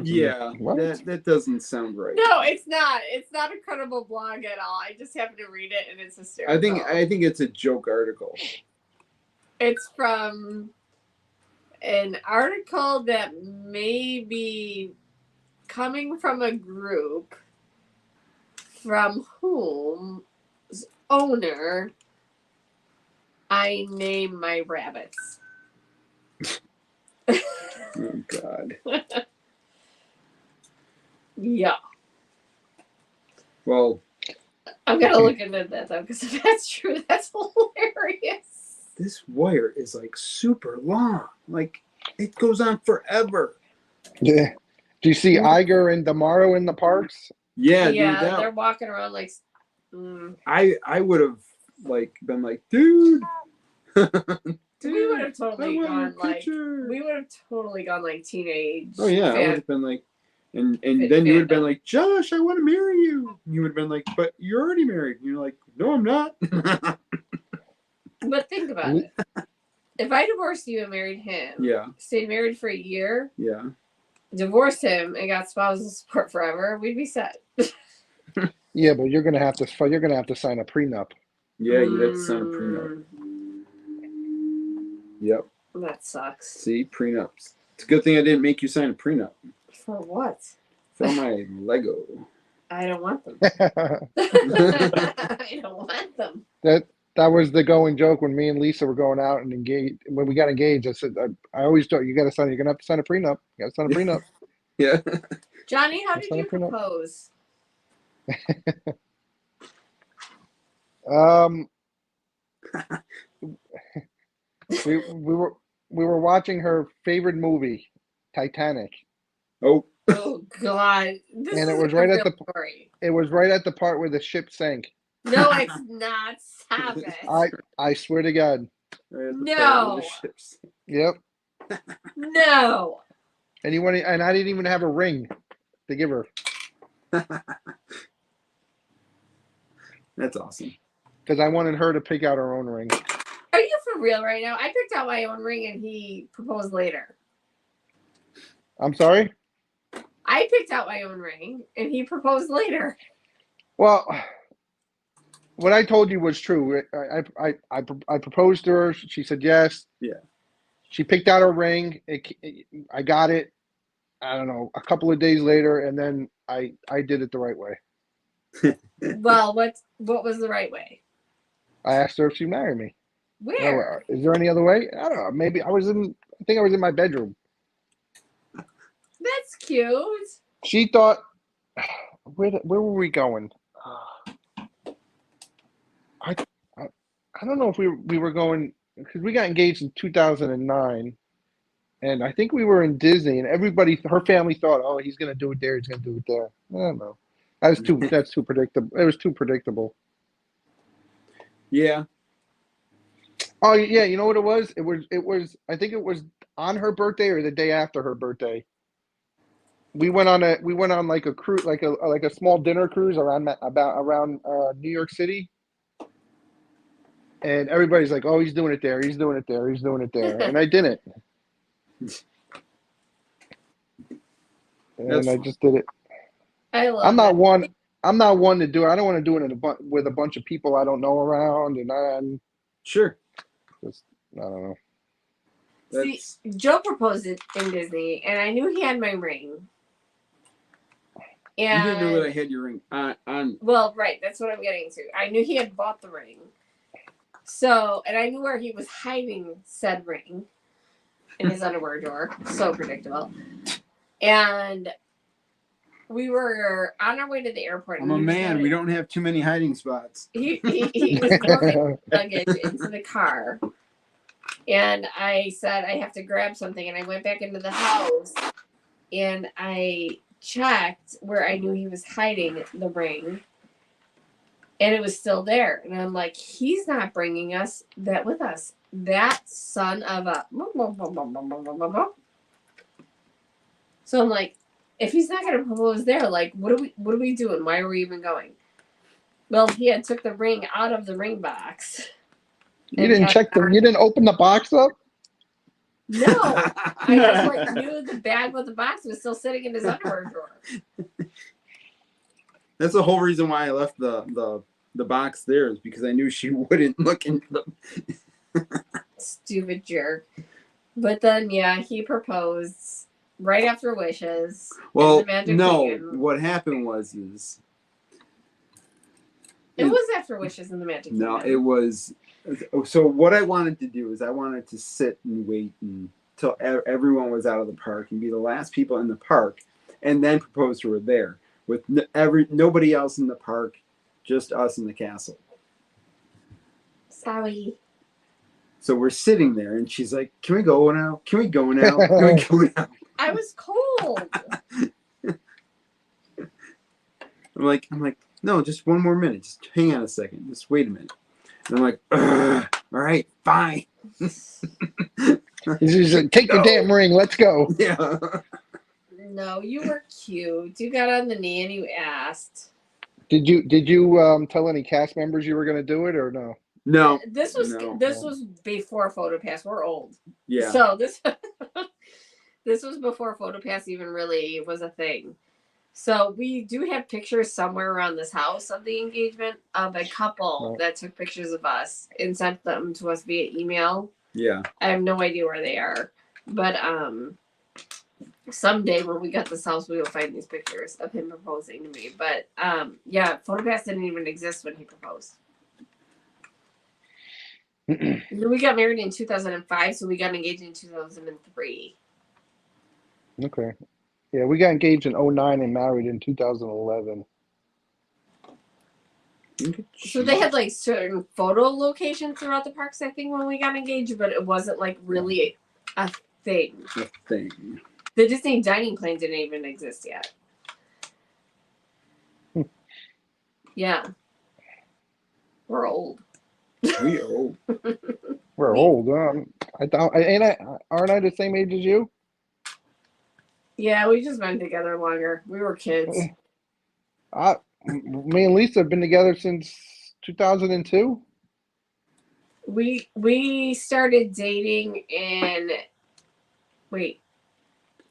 Yeah, What? that doesn't sound right. No, it's not. It's not a credible blog at all. I just happened to read it and it's hysterical. I think it's a joke article. It's from an article that may be coming from a group from whom owner I name my rabbits. Oh God. Yeah. Well, I'm gonna look into that though, because if that's true, that's hilarious. this wire is like super long. Like it goes on forever. Yeah. Do you see Iger and Damaro in the parks? Yeah, Yeah, dude. they're walking around like. I would have like been like, dude. We would have I totally want gone a like. picture. We would have totally gone like teenage. Oh yeah, I would fan. have been like, and Fit then you would have been fandom. like, Josh, I want to marry you. And you would have been like, but you're already married. And you're like, no, I'm not. But think about it. If I divorced you and married him, Yeah, stayed married for a year, yeah. divorced him, and got spousal support forever, we'd be set. Yeah, but you're gonna have to sign a prenup. Yeah, you have to sign a prenup. Yep. That sucks. See, prenups. It's a good thing I didn't make you sign a prenup For what? for my Lego. I don't want them. I don't want them. That was the going joke when me and Lisa were going out and engaged. When we got engaged, I said, I always thought you're gonna have to sign a prenup. You gotta sign a prenup. Yeah. Johnny, how That's did not you a prenup. propose? We were watching her favorite movie, Titanic. Oh. Oh God! This And it is was a right at real the- story. It was right at the part where the ship sank. No, it's not. Stop it. I swear to God. Right at the No. part where the ships. Yep. No. And I didn't even have a ring to give her That's awesome. because I wanted her to pick out her own ring. Are you for real right now? I picked out my own ring and he proposed later. I'm sorry? I picked out my own ring and he proposed later. Well, what I told you was true. I proposed to her. She said yes. Yeah. She picked out her ring. I got it. I don't know, a couple of days later, and then I did it the right way. Well, what was the right way? I asked her if she'd marry me. Where? Is there any other way? I don't know. Maybe I think I was in my bedroom. That's cute. She thought, where were we going? I don't know if we were going, because we got engaged in 2009, and I think we were in Disney, and her family thought, oh, he's gonna do it there, he's gonna do it there. I don't know. That's too predictable. It was too predictable. Yeah. Oh yeah, you know what it was? It was I think it was on her birthday or the day after her birthday. We went on like a cruise, like a small dinner cruise around New York City. And everybody's like, "Oh, he's doing it there. He's doing it there. He's doing it there." And I didn't. And I just did it. I love I'm not it. one to do it. I don't want to do it with a bunch of people I don't know around, and Sure. just, I don't know. See, Joe proposed it in Disney, and I knew he had my ring. You And didn't know that I had your ring on. well, right, that's what I'm getting to. I knew he had bought the ring, So, and I knew where he was hiding said ring in his underwear drawer. So predictable. And we were on our way to the airport. I'm a man. We don't have too many hiding spots. He was throwing luggage into the car. And I said, I have to grab something. And I went back into the house and I checked where I knew he was hiding the ring. And it was still there. And I'm like, he's not bringing us that with us. That son of a. So I'm like, if he's not going to propose there, like, what are we doing? Why are we even going? Well, he had took the ring out of the ring box. You didn't check them. You didn't open the box up? No, I just like knew the bag with the box was still sitting in his underwear drawer. That's the whole reason why I left the box there, is because I knew she wouldn't look into the Stupid jerk. But then, yeah, he proposed right after wishes. Well, Magic no. Kingdom. What happened was It was after wishes in the Magic Kingdom. No, it was. So what I wanted to do is I wanted to sit and wait until everyone was out of the park and be the last people in the park, and then propose to her there with nobody else in the park, just us in the castle. Sorry. So we're sitting there, and she's like, "Can we go now? Can we go now? Can we go now?" I was cold. I'm like, no, just one more minute. Just hang on a second. Just wait a minute. And I'm like, all right, fine. He's like, take the damn ring. Let's go. Yeah. No, you were cute. You got on the knee and you asked. Did you tell any cast members you were going to do it or no? No. This was before PhotoPass. We're old. Yeah. So this was before PhotoPass even really was a thing. So we do have pictures somewhere around this house of the engagement of a couple that took pictures of us and sent them to us via email. Yeah. I have no idea where they are. But someday when we get this house, we will find these pictures of him proposing to me. But yeah, PhotoPass didn't even exist when he proposed. We got married in 2005, so we got engaged in 2003. Okay. Yeah, we got engaged in 2009 and married in 2011. So they had like certain photo locations throughout the parks, I think, when we got engaged, but it wasn't like really a thing. A thing. The Disney dining plan didn't even exist yet. Yeah. We're old. We are old. We're old. Aren't I the same age as you? Yeah, we just been together longer. We were kids. Me and Lisa have been together since 2002. We started dating in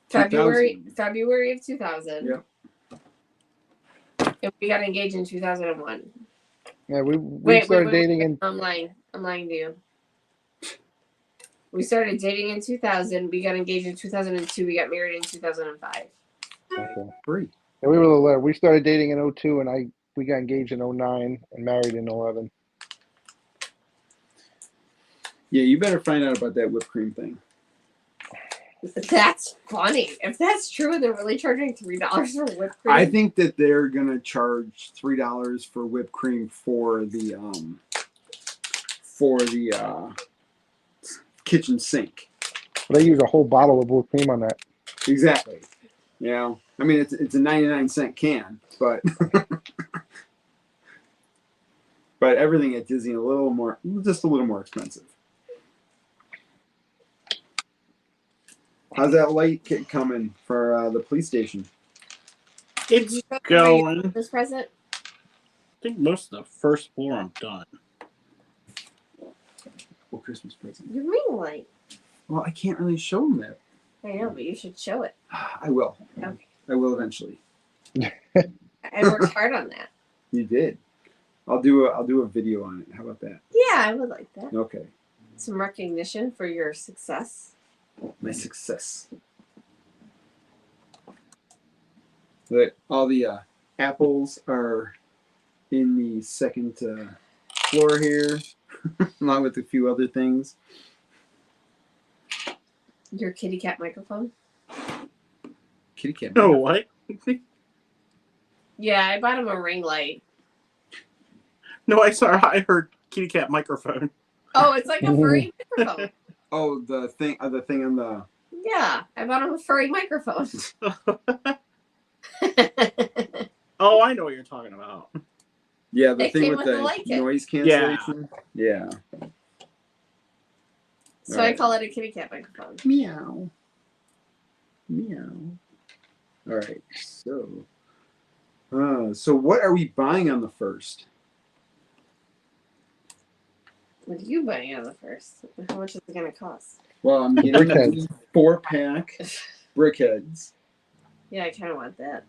February of 2000. Yeah. And we got engaged in 2001. Yeah, we started dating in. I'm lying to you. We started dating in 2000. We got engaged in 2002. We got married in 2005. Okay. Three. Yeah, we started dating in 2002, and we got engaged in 2009 and married in 2011. Yeah, you better find out about that whipped cream thing. That's funny. If that's true, they're really charging $3 for whipped cream. I think that they're gonna charge $3 for whipped cream for the kitchen sink. But I use a whole bottle of whipped cream on that. Exactly. You know, I mean, it's a 99-cent can, but but everything at Disney just a little more expensive. How's that light kit coming for the police station? It's going. This present? I think most of the first floor I'm done. Oh, Christmas present. Your ring light. Well, I can't really show them that. I know, but you should show it. I will. Okay. I will eventually. I worked hard on that. You did. I'll do a video on it. How about that? Yeah, I would like that. Okay. Some recognition for your success. My success. All the apples are in the second floor here. along with a few other things. Your kitty cat microphone? Kitty cat. Oh, what? Yeah, I bought him a ring light. No, I heard kitty cat microphone. Oh, it's like a furry microphone. Oh, the thing on the. Yeah, I bought him a furry microphone. Oh, I know what you're talking about. Yeah, the It thing came with with the the light kit. noise cancellation. Yeah. So All I right. call it a kitty cat microphone. Meow. Meow. All right. So what are we buying on the first? What are you buying on the first? How much is it going to cost? Well, I'm getting Brickheads. 4-pack brickheads. Yeah, I kind of want that.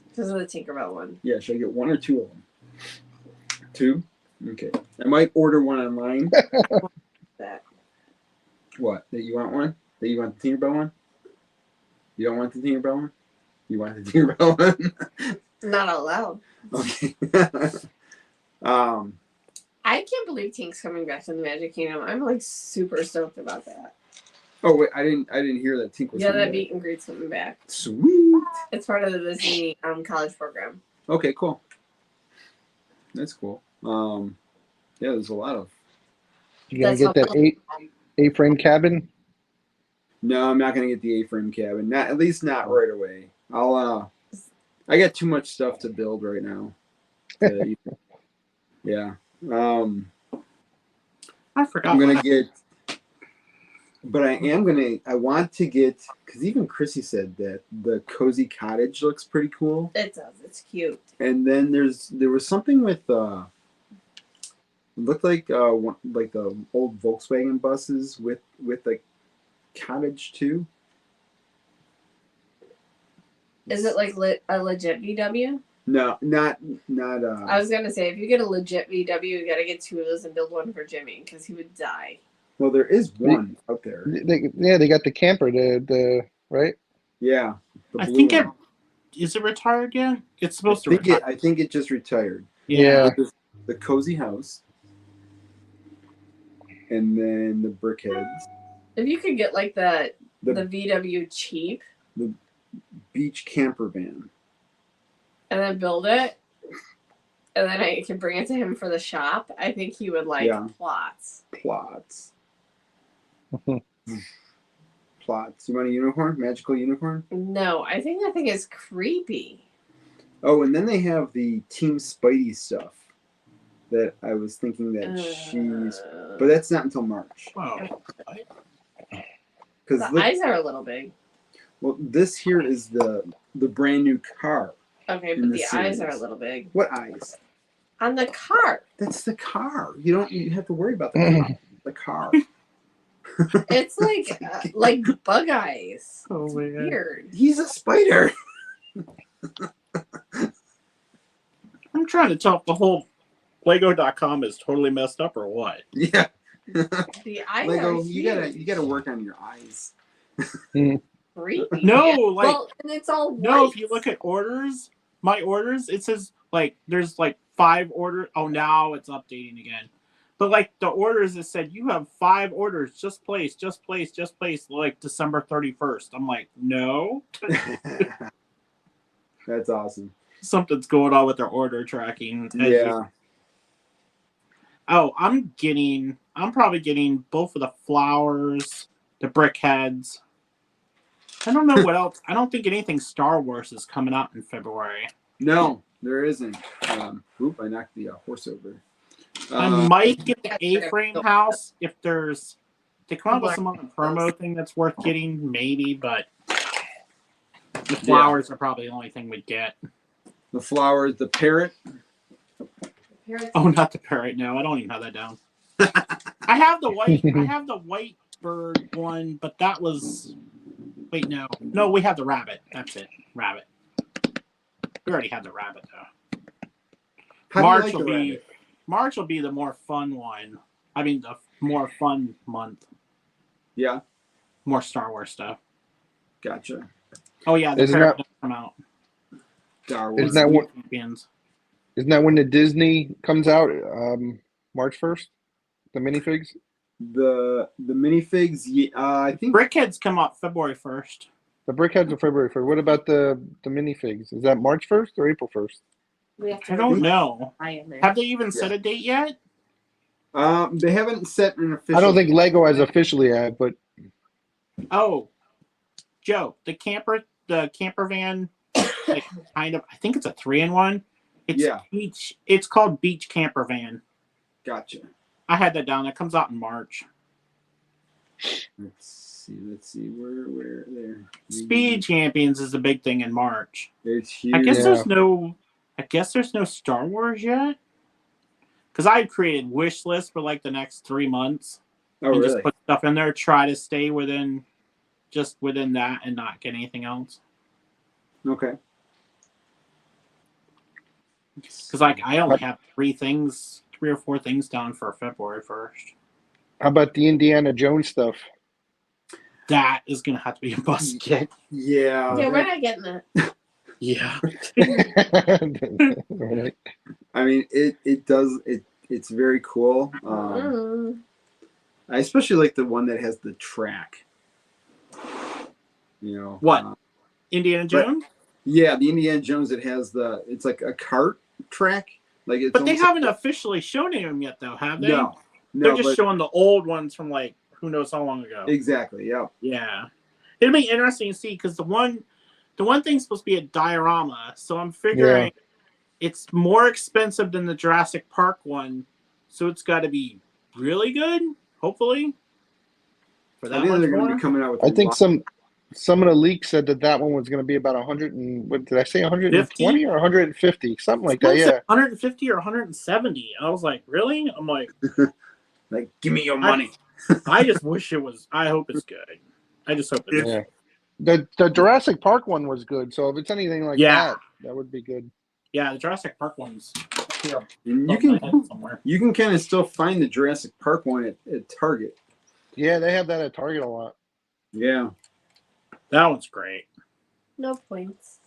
Because of the Tinkerbell one. Yeah, should I get 1 or 2 of them? 2? Okay. I might order one online. That. What? That you want one? That you want the Tinkerbell one? You don't want the Tinkerbell one? You want the Tinkerbell one? Not out loud. Okay. I can't believe Tink's coming back to the Magic Kingdom. I'm like super stoked about that. Oh wait, I didn't hear that Tink was Yeah, coming that back. meet and greet's coming back. Sweet. It's part of the Disney college program. Okay, cool. That's cool. Yeah, there's a lot of. You gonna That's get that how- A-frame cabin? No, I'm not gonna get the A-frame cabin. Not at least not right away. I got too much stuff to build right now. Yeah. I forgot. I'm gonna get, but I want to get, because even Chrissy said that the cozy cottage looks pretty cool. It does. It's cute. And then there was something with it looked like the old Volkswagen buses with like cottage too. Is it like a legit VW? No, not. I was gonna say if you get a legit VW, you gotta get 2 of those and build one for Jimmy because he would die. Well, there is one out there. They got the camper, the right? Yeah, the I blue think one. is it retired yet? It's supposed to retire. I think it just retired. Yeah. The cozy house, and then the brickheads, If you could get like the the VW cheap beach camper van. and then build it, and then I could bring it to him for the shop, I think he would like plots. Plots. Plots. You want a unicorn? Magical unicorn? No, I think that thing is creepy. Oh, and then they have the Team Spidey stuff that I was thinking that she's, but that's not until March. Wow. Because the eyes are a little big. well, this here is the brand new car. Okay, in but the the eyes are a series. little big. What eyes? On the car. That's the car. You have to worry about the car. It's like bug eyes. Oh It's my God. weird. He's a spider. I'm trying to tell if the whole Lego.com is totally messed up or what. Yeah. The eyes Lego, are you gotta work on your eyes. creepy. No, like well, and it's all white. no. If you look at my orders, it says like there's like 5 orders. Oh, now it's updating again. But like the orders, it said you have 5 orders. Just place. Like December 31st. I'm like, no. That's awesome. Something's going on with their order tracking. Yeah. Oh, I'm probably getting both of the flowers, the brickheads. I don't know what else. I don't think anything Star Wars is coming out in February. No, there isn't. Oop, I knocked the horse over. I might get the A-frame house if they come up with some other promo thing that's worth getting, maybe, but the flowers are probably the only thing we'd get. The flowers, the parrot. Oh, not the parrot. No, I don't even have that down. I have the white bird one, but that was. Wait, no, we have the rabbit. That's it, rabbit. We already had the rabbit though. How March do you like will the be rabbit? March will be the more fun one. I mean, the more fun month. Yeah, More Star Wars stuff. gotcha. Oh yeah, the Isn't parrot that- does come out. Star Wars. Isn't that what? Champions. Isn't that when the Disney comes out? March 1st? The minifigs? The minifigs, I think Brickheads come out February 1st. The Brickheads are February 1st. What about the minifigs? Is that March 1st or April 1st? We have to I don't know. buy in there. Have they even set a date yet? they haven't set an official. I don't think Lego has officially had, but Oh, Joe, the camper van, like kind of. I think it's a 3-in-1. It's Yeah. beach. It's called Beach Camper Van. Gotcha. I had that down. That comes out in March. Let's see. Where there? Speed Champions is the big thing in March. It's huge. I guess Yeah. there's no Star Wars yet. Because I created wish lists for like the next 3 months. Oh, and really? just put stuff in there, try to stay within that and not get anything else. Okay. Because like I only have 3 or 4 things down for February 1st. how about the Indiana Jones stuff? That is gonna have to be a bust kit. Yeah. Yeah, we're not getting that. Yeah. Right. I mean, it's very cool. I especially like the one that has the track. You know What? Indiana Jones? Yeah, the Indiana Jones that has it's like a kart track. Like it's. But they almost haven't officially shown them yet, though, have they? No, They're just but showing the old ones from like who knows how long ago. exactly. Yeah. Yeah, it'll be interesting to see because the one thing's supposed to be a diorama, so I'm figuring it's more expensive than the Jurassic Park one, so it's got to be really good, hopefully. For I that think much they're going to more. be coming out with. I think some of the leaks said that one was going to be about 100 and what did I say 120 or 150, something like that. Someone Yeah. said 150 or 170. I was like, really? I'm like, give me your money. I just wish it was. I hope it's good. I just hope it's Yeah. The Jurassic Park one was good, so if it's anything like that would be good. Yeah, the Jurassic Park one's here. And above my head somewhere. you can kind of still find the Jurassic Park one at Target. Yeah, they have that at Target a lot. Yeah. That one's great. No points.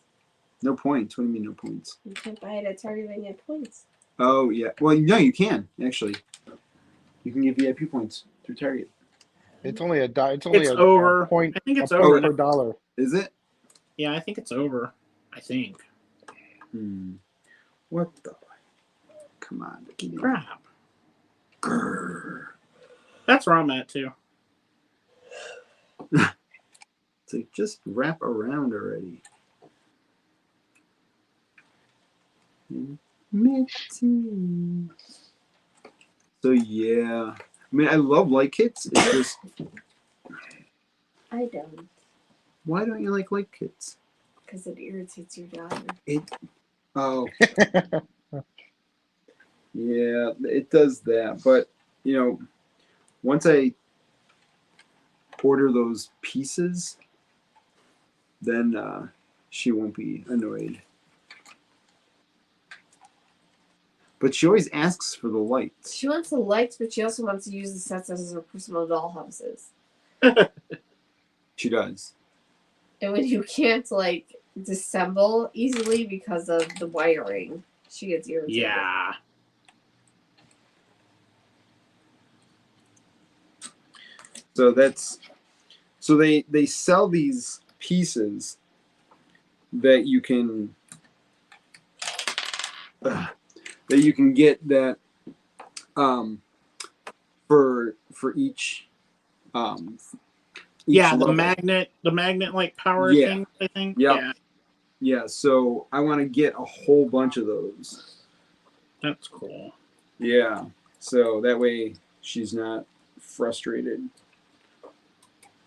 No points. What do you mean no points? You can't buy it at Target and get points. Oh yeah. Well, no, you can actually. You can get VIP points through Target. It's only a over. point. I think it's a point over per dollar. Is it? Yeah, I think it's over. I think. What the? Come on. Crap. Grrr. That's where I'm at too. It's like just wrap around already. So yeah, I mean, I love light kits. It's just I don't. why don't you like light kits? Because it irritates your daughter. Oh. Yeah, it does that. But, you know, once I order those pieces, then she won't be annoyed. But she always asks for the lights. She wants the lights, but she also wants to use the sets as her personal dollhouses. She does. And when you can't, like, disassemble easily because of the wiring, she gets irritated. Yeah. So they sell these pieces that you can get that for each Yeah, level. the magnet like power Yeah. thing, I think. Yep. Yeah. Yeah, so I want to get a whole bunch of those. That's cool. Yeah, so that way she's not frustrated.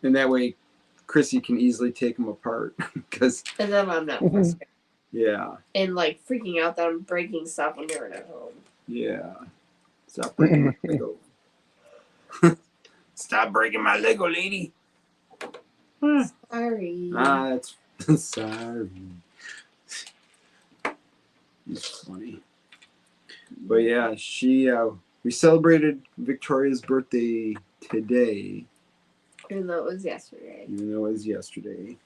And that way Chrissy can easily take them apart. Because And then I'm not frustrated. yeah. And, like, freaking out that I'm breaking stuff when you're at home. Yeah. Stop breaking my Lego. Stop breaking my Lego, lady. Sorry. That's sorry. It's funny. But yeah, we celebrated Victoria's birthday today. Even though it was yesterday. Even though it was yesterday.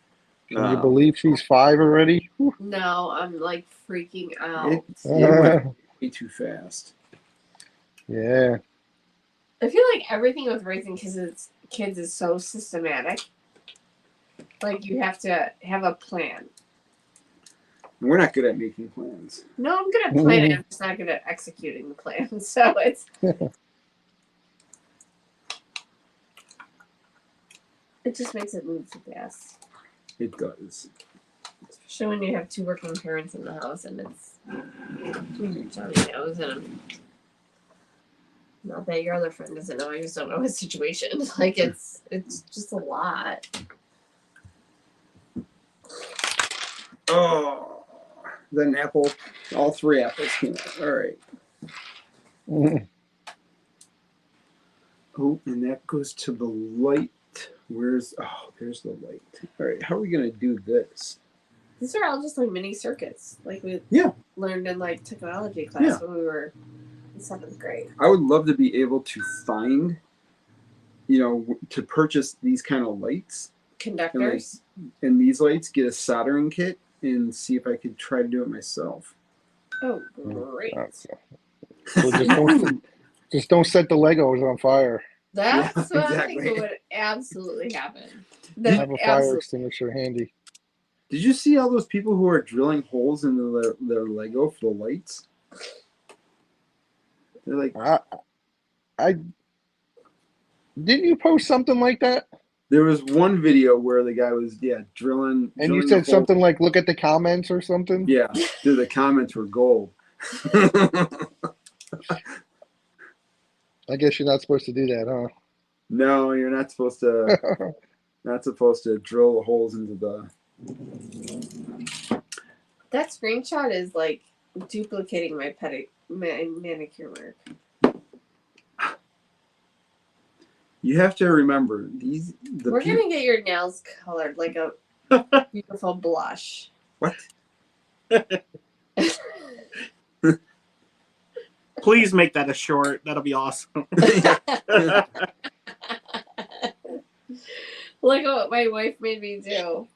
Can you believe she's 5 already? No, I'm, like, freaking out. It went way too fast. Yeah. I feel like everything with raising kids is so systematic. Like you have to have a plan. We're not good at making plans. No, I'm good at planning. I'm just not good at executing the plan. So it just makes it move too fast. It does. Especially when you have two working parents in the house and it's Johnny knows and not that your other friend doesn't know, I just don't know his situation. Like it's just a lot. Oh, then apple. All 3 apples came out. All right. Oh, and that goes to the light. There's the light. All right, how are we gonna do this? These are all just like mini circuits, like we learned in like technology class when we were in 7th grade. I would love to be able to find, to purchase these kind of lights. Conductors. And these lights, get a soldering kit and see if I could try to do it myself. Oh, great. So just don't set the Legos on fire. That's what I think would absolutely happen. Have a fire extinguisher handy. Did you see all those people who are drilling holes into their Lego for the lights? They're like, I didn't you post something like that? There was one video where the guy was drilling. And you said something like, "Look at the comments" or something. Yeah, dude, the comments were gold. I guess you're not supposed to do that, huh? No, you're not supposed to. Not supposed to drill the holes into the. That screenshot is like duplicating my manicure mark. You have to remember these. We're gonna get your nails colored like a beautiful blush. What? Please make that a short. That'll be awesome. Look at what my wife made me do.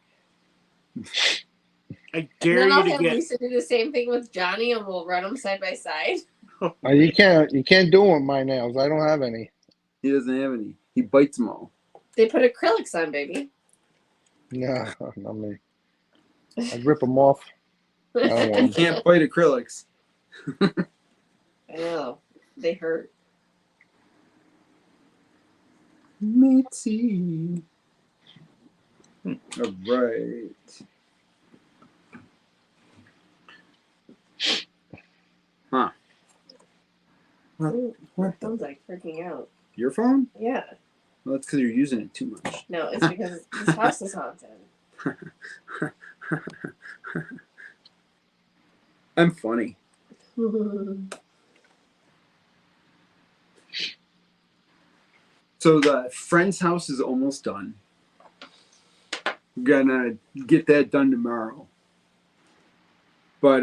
I dare and then I'll you to have get. Lisa do the same thing with Johnny, and we'll run them side by side. You can't do them with my nails. I don't have any. He doesn't have any. He bites them all. They put acrylics on, baby. No, not me. I'd rip them off. You can't bite acrylics. I know. They hurt. Mitzi. All right. Huh. What? Phone's like freaking out. Your phone? Yeah. Well, that's because you're using it too much. No, it's because this house is haunted. I'm funny. So the friend's house is almost done. We're gonna get that done tomorrow. But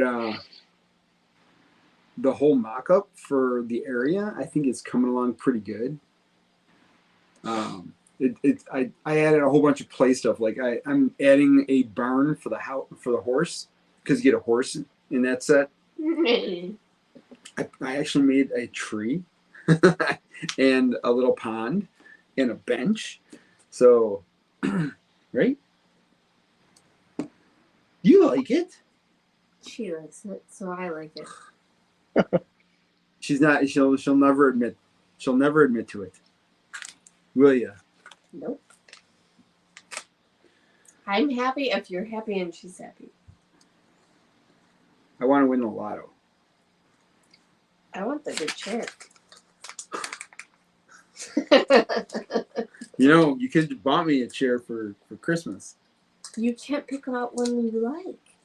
the whole mock-up for the area, I think, is coming along pretty good. I added a whole bunch of play stuff. Like I'm adding a barn for the horse, because you get a horse in that set. I actually made a tree and a little pond and a bench. So, right? You like it? She likes it, so I like it. She's not. She'll never admit. She'll never admit to it. Will ya? Nope. I'm happy if you're happy and she's happy. I want to win the lotto. I want the good chair. You could have bought me a chair for Christmas. You can't pick out one you like.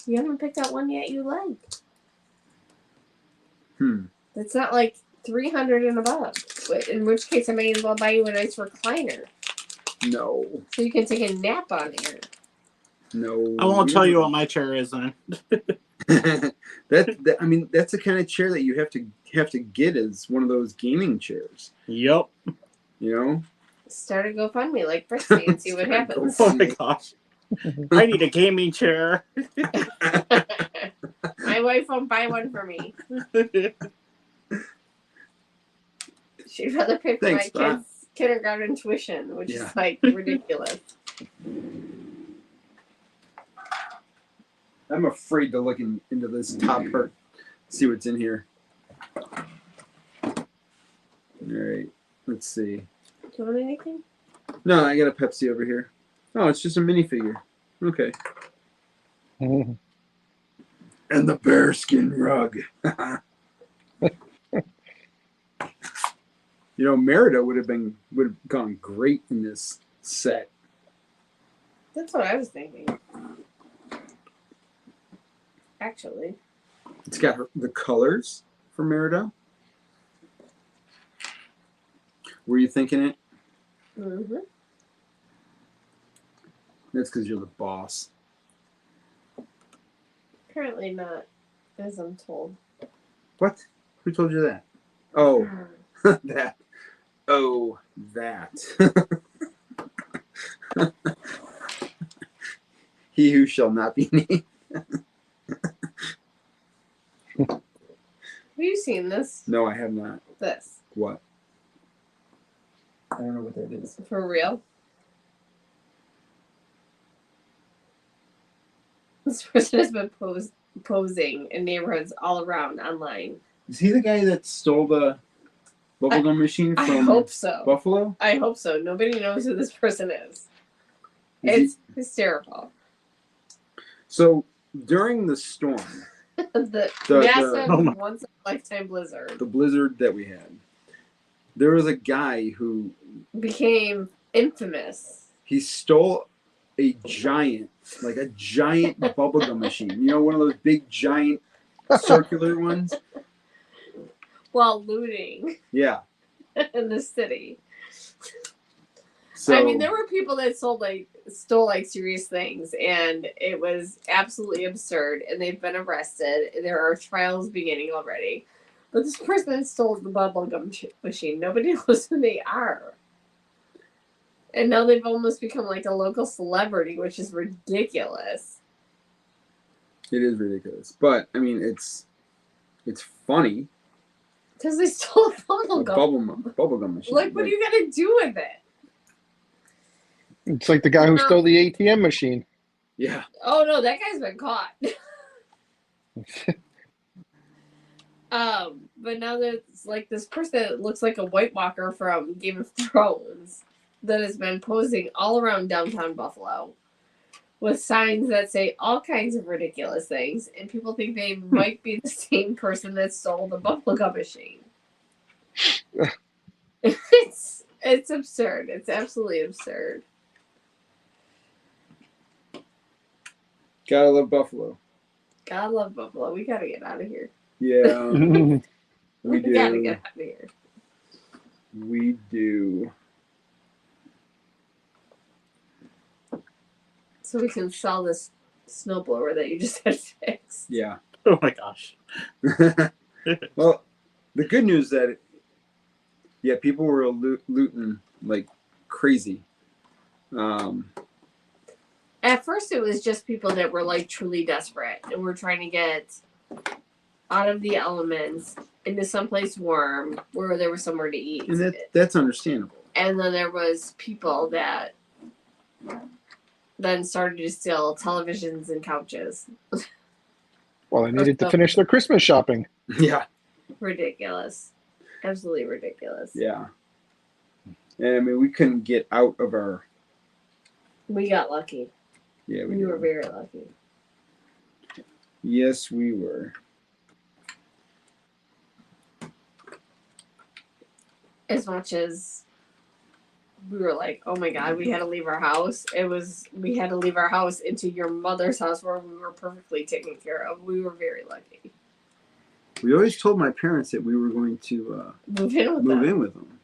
You haven't picked out one yet you like. That's not like 300 and above. In which case, I may as well buy you a nice recliner. No. So you can take a nap on here. No. I won't tell you what my chair is then. That's the kind of chair that you have to get as one of those gaming chairs. Yep. Start a GoFundMe like Brixie and see what happens. Oh my gosh. I need a gaming chair. My wife won't buy one for me. She'd rather pay for Thanks, my Ma. kids' kindergarten tuition, which Yeah. is like ridiculous. I'm afraid to look into this top part, see what's in here. All right, let's see. Do you want anything? No, I got a Pepsi over here. Oh, it's just a minifigure. Okay. Mhm. And the bearskin rug. You know, Merida would have gone great in this set. That's what I was thinking. Actually. It's got the colors for Merida. Were you thinking it? Mm-hmm. That's because you're the boss. Apparently not, as I'm told. What? Who told you that? Oh, that. Oh, that. He who shall not be named. Have you seen this? No, I have not. This. What? I don't know what that is. For real? This person has been posing in neighborhoods all around online. Is he the guy that stole the bubblegum machine I from hope so. Buffalo? I hope so. Nobody knows who this person is. Is It's hysterical. So during the storm, the The- massive Oh my- once in a lifetime blizzard the blizzard that we had, there was a guy who became infamous. he stole a giant bubblegum machine. You know, one of those big giant circular ones? While looting Yeah. in the city. So I mean, there were people that stole serious things, and it was absolutely absurd. And they've been arrested. There are trials beginning already. But this person that stole the bubblegum machine, nobody knows who they are. And now they've almost become like a local celebrity, which is ridiculous. it is ridiculous. But I mean it's funny. Because they stole a A bubblegum. bubblegum machine. Like, what are you gonna do with it? It's like the guy who stole the ATM machine. Yeah. Oh no, that guy's been caught. But now there's like this person that looks like a White Walker from Game of Thrones that has been posing all around downtown Buffalo with signs that say all kinds of ridiculous things, and people think they might be the same person that stole the bubblegum machine. It's absurd. It's absolutely absurd. Gotta love Buffalo. God love Buffalo. We gotta get out of here. Yeah. We do. Gotta get out of here. We do. So we can sell this snowblower that you just had fixed. Yeah. Oh my gosh. Well, the good news that people were looting like crazy. At first, it was just people that were like truly desperate and were trying to get out of the elements into someplace warm where there was somewhere to eat. And that's understandable. And then there was people that then started to steal televisions and couches. Well, they needed to finish their Christmas shopping. Yeah. Ridiculous. Absolutely ridiculous. Yeah. And I mean, we couldn't get out of our. We got lucky. Yeah, We were very lucky. Yes, we were. As much as we were like, oh my God, we had to leave our house. We had to leave our house into your mother's house where we were perfectly taken care of. We were very lucky. We always told my parents that we were going to Move in with move them. in with them.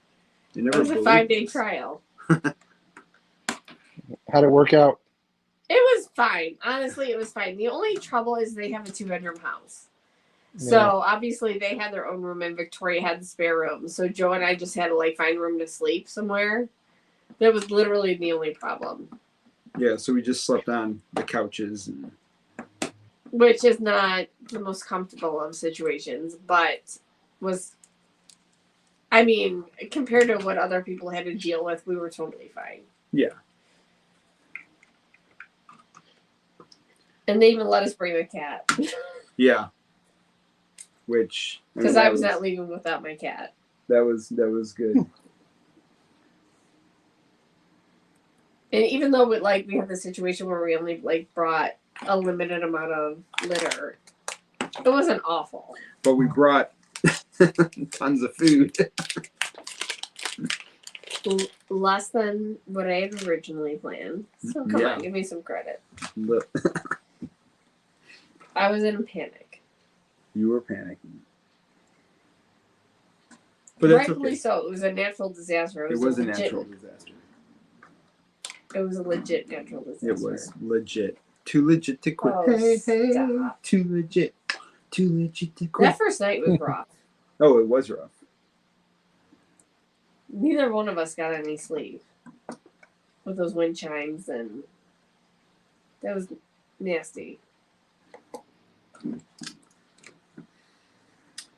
They It never was a believed 5-day us. trial. How'd it work out? It was fine. Honestly, it was fine. The only trouble is they have a 2-bedroom house. So Yeah. obviously they had their own room and Victoria had the spare room. So Joe and I just had to like find room to sleep somewhere. That was literally the only problem. Yeah, so we just slept on the couches and Which is not the most comfortable of situations, but was I mean, compared to what other people had to deal with, we were totally fine. Yeah. And they even let us bring the cat. Yeah. Which Because I was not leaving without my cat. That was good. And even though we had the situation where we only brought a limited amount of litter, it wasn't awful. But we brought tons of food. Less than what I had originally planned. So come Yeah. on, give me some credit. Look, I was in a panic. you were panicking. But that's Rightfully okay. so. It was a natural disaster. It was a natural disaster. It was a legit natural disaster. It was legit. Too legit to quit. Oh, hey, stop. too legit. Too legit to quit. That first night was rough. Oh, it was rough. Neither one of us got any sleep with those wind chimes, and that was nasty.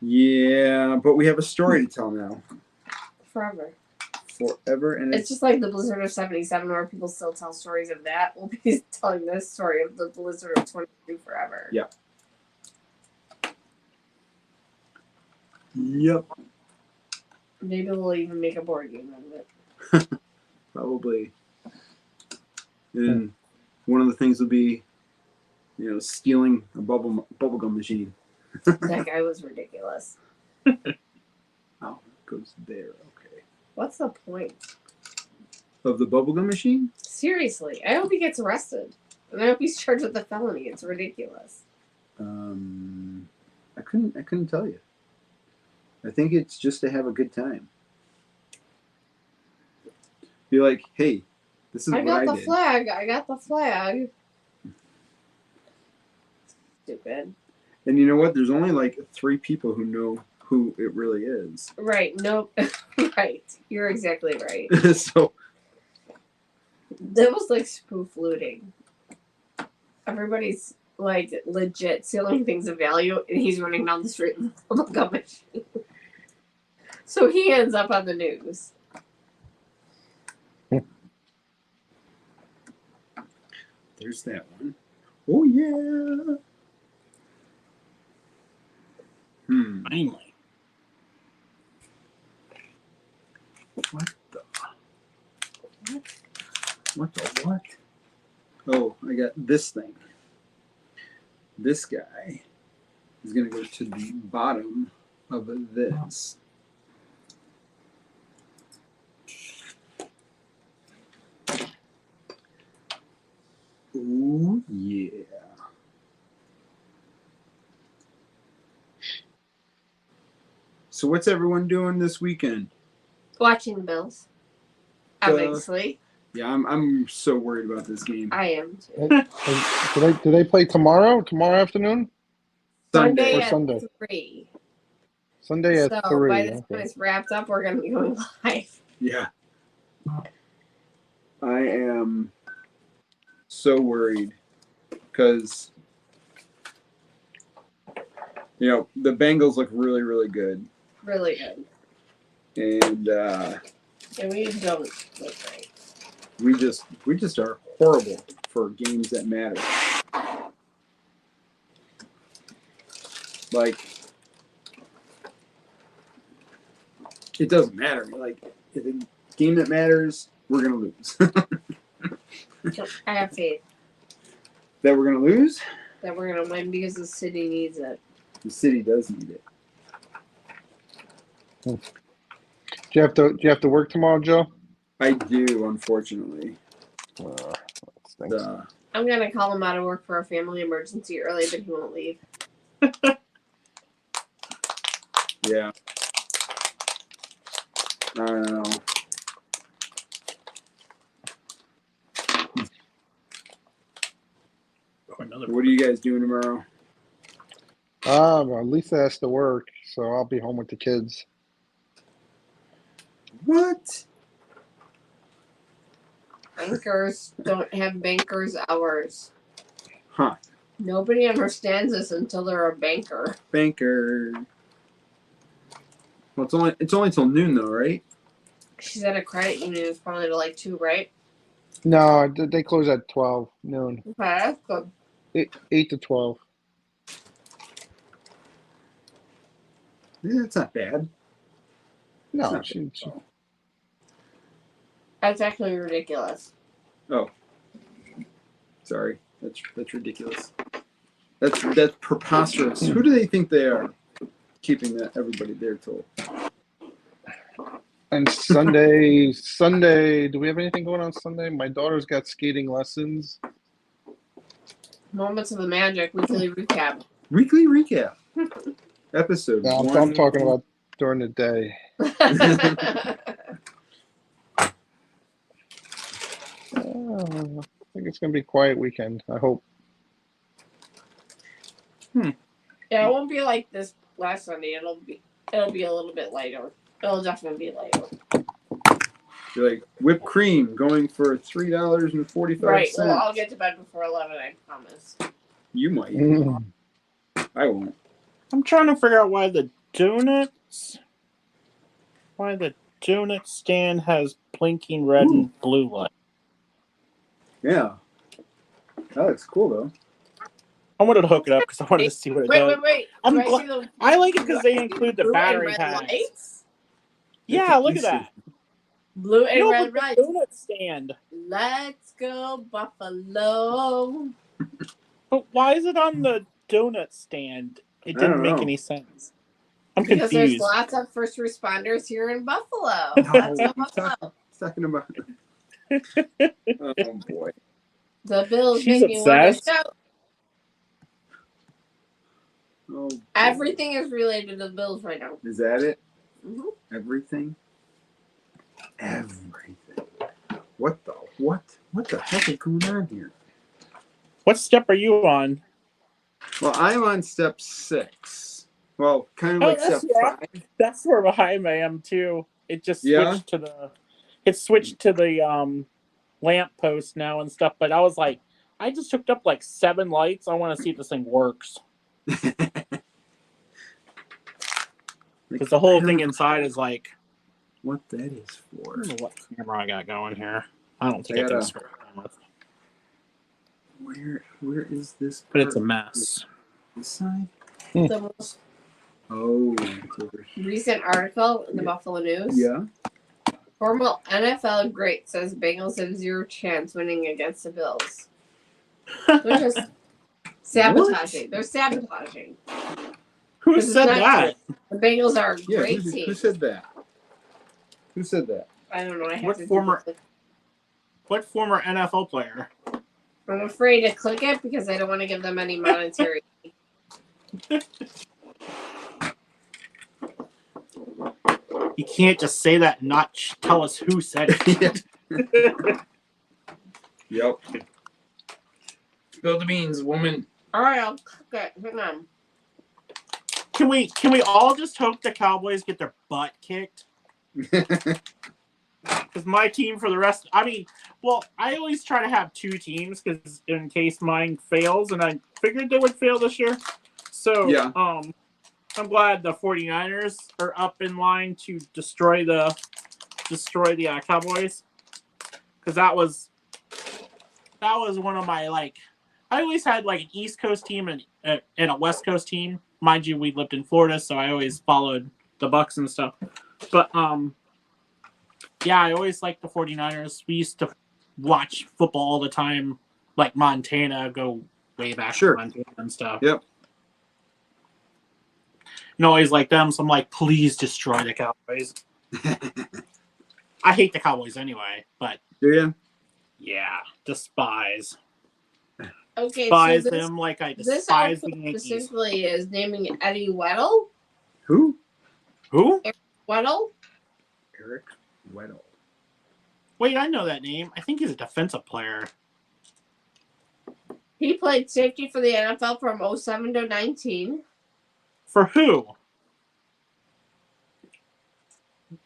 Yeah, but we have a story to tell now. Forever. Forever and It's just like the blizzard of 77 where people still tell stories of that. We'll be telling this story of the blizzard of 22 forever. Yeah. Yep. Maybe we'll even make a board game out of it. Probably. And one of the things would be, stealing a bubblegum machine. That guy was ridiculous. Oh, it goes there. Okay. What's the point? Of the bubblegum machine? Seriously. I hope he gets arrested. And I hope he's charged with a felony. It's ridiculous. I couldn't tell you. I think it's just to have a good time. Be like, hey, this is I what got I the did. flag. I got the flag. Stupid. And you know what? There's only like 3 people who know who it really is. Right. Nope. Right. You're exactly right. So That was like spoof looting. Everybody's like legit stealing things of value, and he's running down the street with a bubblegum machine. So he ends up on the news. there's that one. Oh yeah. Finally. What the what? Oh, I got this thing. This guy is going to go to the bottom of this. Ooh, yeah. So what's everyone doing this weekend? Watching the Bills. Obviously. Yeah, I'm so worried about this game. I am too. Do they play tomorrow? Tomorrow afternoon? Sunday Or at Sunday? 3. Sunday at So 3. by the time Okay. it's wrapped up, we're going to be going live. Yeah. I am so worried because, the Bengals look really, really good. Really good. And And we don't look great. we just are horrible for games that matter. Like, it doesn't matter. Like, if a game that matters, we're going to lose. I have faith That we're going to lose? that we're going to win because the city needs it. The city does need it. Do you have to work tomorrow, Joe? I do, unfortunately. That stinks. I'm going to call him out of work for a family emergency early, but he won't leave. Yeah. I don't know. What are you guys doing tomorrow? Well, Lisa has to work, so I'll be home with the kids. What? Bankers don't have bankers' hours. Huh. Nobody understands this until they're a banker. Banker. Well, it's only till noon though, right? She's at a credit union. It's probably to like 2, right? No, they close at 12 noon. Okay, that's good. 8 to 12. Yeah, that's not bad. No, not she That's actually ridiculous. Oh, sorry. That's ridiculous. That's preposterous. Who do they think they are? Keeping that everybody there till. And Sunday, do we have anything going on Sunday? My daughter's got skating lessons. Moments of the Magic weekly recap. Weekly recap. Episode No, 1. I'm talking about during the day. I think it's going to be a quiet weekend. I hope. Yeah, it won't be like this last Sunday. It'll be a little bit later. It'll definitely be later. You're like whipped cream going for $3.45. Right. Well, I'll get to bed before 11. I promise. You might. I won't. I'm trying to figure out why the donut stand has blinking red and blue light. Yeah. That looks cool though. I wanted to hook it up because I wanted to see what it does. Wait. I'm Do I gla- see the I like it because they include the blue and battery red packs. lights? Yeah, look at that. Blue and red but lights. the donut stand. Let's go Buffalo. But why is it on the donut stand? It I didn't don't make know. any sense. I'm Because there's confused. lots of first responders here in Buffalo. No, Let's go he's Buffalo. talking about. Oh boy. The Bills She's make me want to obsessed. shout. Oh, boy. Everything is related to the Bills right now. Is that it? Mm-hmm. Everything. What the heck is going on here? What step are you on? Well, I'm on step 6. Well, kind of like step 5. That's where behind I am too. It just Yeah? switched to the lamp post now and stuff. But I was like, I just hooked up like 7 lights. I want to see if this thing works. Because the whole thing inside is like, what that is I for. don't know what camera I got going here. I don't think I I can gotta- spare camera. Where is this But part? it's a mess. This side? The most Oh, it's over here. recent article in the Buffalo News. Yeah. Former NFL great says Bengals have 0 chance winning against the Bills. They're just sabotaging. They're sabotaging. Who This is said not that? true. The Bengals are a Yeah. great Who team. said that? Who said that? I don't know. I have What to former- Google it. What former NFL player? I'm afraid to click it because I don't want to give them any monetary. You can't just say that and not tell us who said it. Yep. Spill the beans, woman. All right, I'll click it. Hang on. Can we all just hope the Cowboys get their butt kicked? Because my team for the rest, I always try to have 2 teams because in case mine fails, and I figured they would fail this year. So Yeah. I'm glad the 49ers are up in line to destroy the Cowboys, because that was one of my I always had like an East Coast team and a West Coast team. Mind you, we lived in Florida, so I always followed the Bucks and stuff. But yeah, I always liked the 49ers. We used to watch football all the time, like Montana, go way back to Montana and stuff. Yep. And always like them, so I'm like, please destroy the Cowboys. I hate the Cowboys anyway, but Do you? yeah, despise. Okay, Despise so this, them like I this despise the article Yankees. specifically is naming Eddie Weddle. Who? Who? Weddle? Eric Weddle. Wait, I know that name. I think he's a defensive player. He played safety for the NFL from 07 to 19. For who?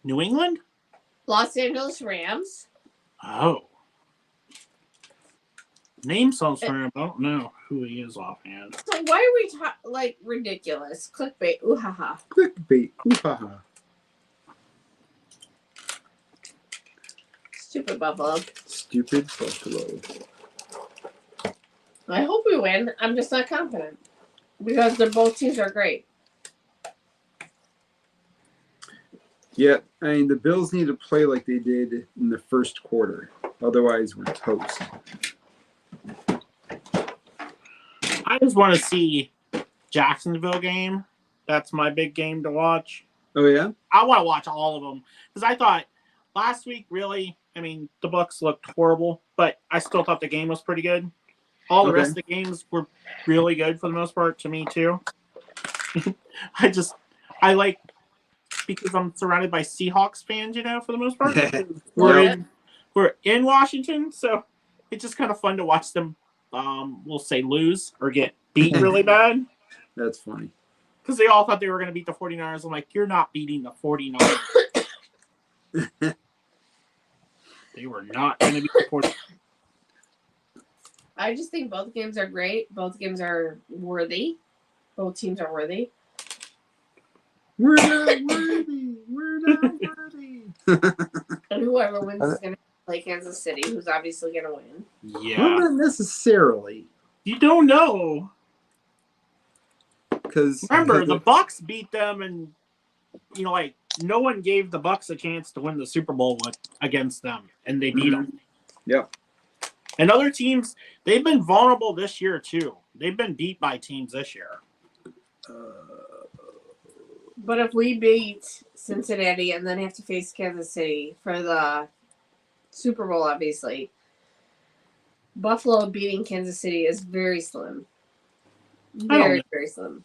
New England? Los Angeles Rams. Oh. Name sounds familiar, but I don't know who he is offhand. So why are we ridiculous? Clickbait. Ooh ha ha. Clickbait. Ooh, ha, ha. Stupid Buffalo. Stupid Buffalo. I hope we win. I'm just not confident because both teams are great. Yeah, I mean, the Bills need to play like they did in the first quarter. Otherwise, we're toast. I just want to see Jacksonville game. That's my big game to watch. Oh, yeah? I want to watch all of them because I thought last week, really, I mean, the Bucs looked horrible, but I still thought the game was pretty good. All the rest of the games were really good for the most part to me too. I like because I'm surrounded by Seahawks fans, you know, for the most part. We're in Washington, so it's just kind of fun to watch them. We'll say lose or get beat really bad. That's funny. Because they all thought they were going to beat the 49ers. I'm like, you're not beating the 49ers. They were not going to beat the 49ers. I just think both games are great. Both games are worthy. Both teams are worthy. We're not worthy. We're not worthy. And whoever wins is going to play Kansas City, who's obviously going to win. Yeah. Well, not necessarily. You don't know. Because remember, the Bucs beat them, and you know, like no one gave the Bucs a chance to win the Super Bowl against them, and they beat them. Yep. And other teams, they've been vulnerable this year too. They've been beat by teams this year. But if we beat Cincinnati and then have to face Kansas City for the Super Bowl, obviously, Buffalo beating Kansas City is very slim. Very, very slim.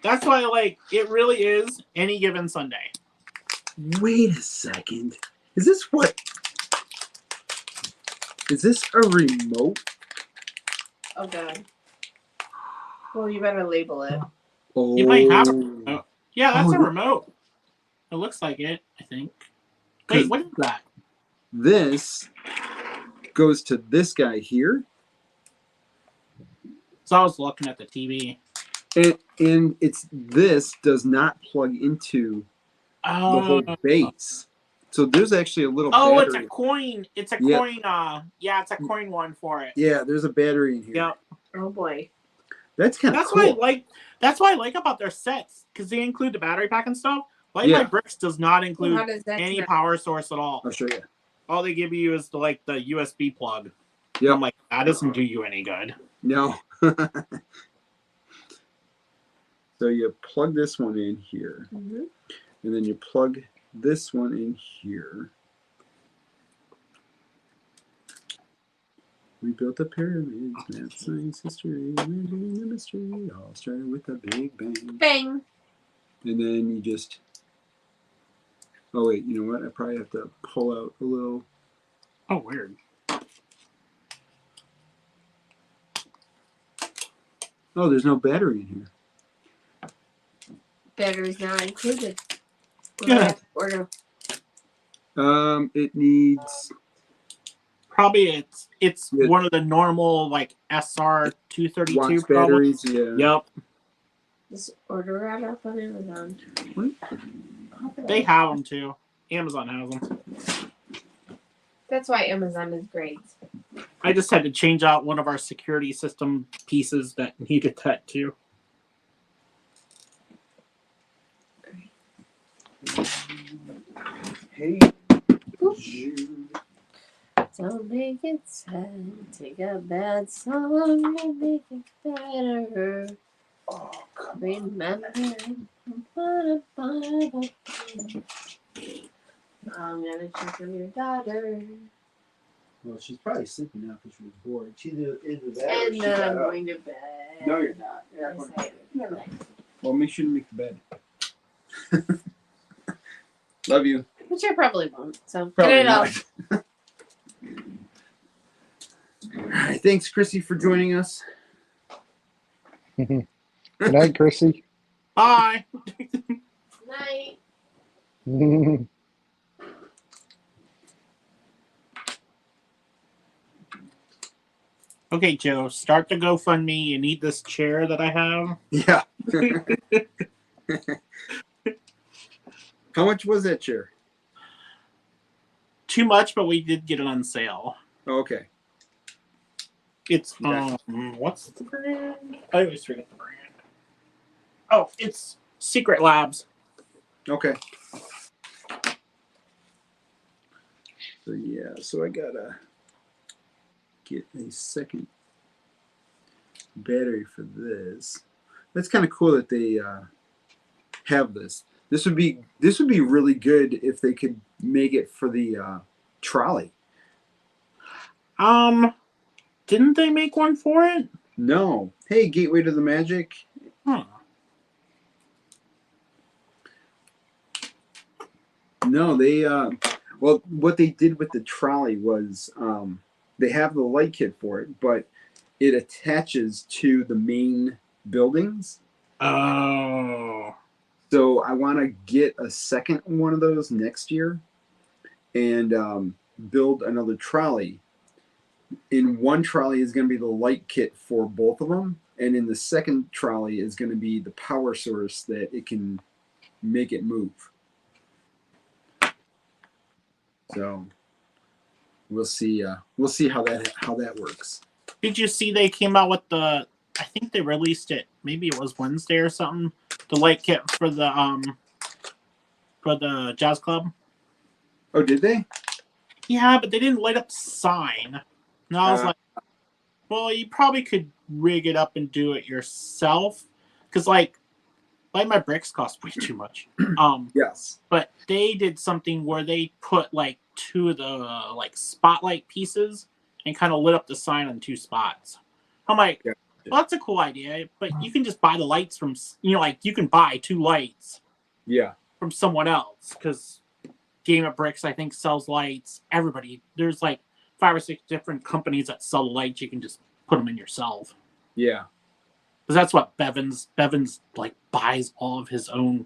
That's why, like, it really is any given Sunday. Wait a second. Is this a remote? Oh, God. Well, you better label it. Oh. You might have a remote. Yeah, that's a remote. It looks like it, I think. Wait, what is that? This goes to this guy here. So I was looking at the TV. And this does not plug into the whole base. So there's actually a little battery. It's a coin. It's a coin. It's a coin one for it. Yeah, there's a battery in here. Yep. Oh, boy. That's kind of cool. That's what I like about their sets, because they include the battery pack and stuff. My Bricks does not include any power source at all. I'll show you. All they give you is the USB plug. Yeah. I'm like, that doesn't do you any good. No. So you plug this one in here, and then you plug this one in here. We built the pyramids, math, science, history, magic, and mystery. It all started with a big bang. Bang. And then you just... Oh, wait, you know what? I probably have to pull out a little... Oh, weird. Oh, there's no battery in here. Battery's not included. Yeah. It needs... Probably it's one of the normal SR 232 watch batteries. Yeah. Yep. Just order it up on Amazon. What? They have them too. Amazon has them. That's why Amazon is great. I just had to change out one of our security system pieces that needed that too. Hey. Don't make it sad. Take a bad song and make it better. Oh, come Remember. I'm gonna check on your daughter. Well, she's probably sleeping now because she was bored. She's either that or And she then got I'm up. going to bed. No, you're not. You're not going to bed. Well, make sure to make the bed. Love you. Which I probably won't. So Probably get it not. out. All right, thanks, Chrissy, for joining us. Good night, Chrissy. Bye. Night. Okay, Joe, start the GoFundMe. You need this chair that I have. Yeah. How much was that chair? too much, but we did get it on sale. Okay. It's Yeah. what's the brand? I always forget the brand. Oh, it's Secret Labs. Okay. So yeah, so I gotta get a second battery for this. That's kind of cool that they have this. This would be really good if they could make it for the trolley. Didn't they make one for it? No. Hey, Gateway to the Magic. Huh. No, they well, what they did with the trolley was they have the light kit for it, but it attaches to the main buildings. Oh. So I want to get a second one of those next year and build another trolley. In one trolley is going to be the light kit for both of them, and in the second trolley is going to be the power source that it can make it move. So we'll see. We'll see how that works. Did you see they came out with the? I think they released it. Maybe it was Wednesday or something. The light kit for the jazz club. Oh, did they? Yeah, but they didn't light up the sign. And I was like, well, you probably could rig it up and do it yourself, because like my bricks cost way too much. Yes. But they did something where they put like two of the like spotlight pieces and kind of lit up the sign on two spots. I'm like, yeah. Well, that's a cool idea, but you can just buy the lights from, like you can buy two lights. Yeah. From someone else, because Game of Bricks, I think, sells lights. Everybody, there's like 5 or 6 different companies that sell the lights. You can just put them in yourself. Yeah. Because that's what Bevan's like buys all of his own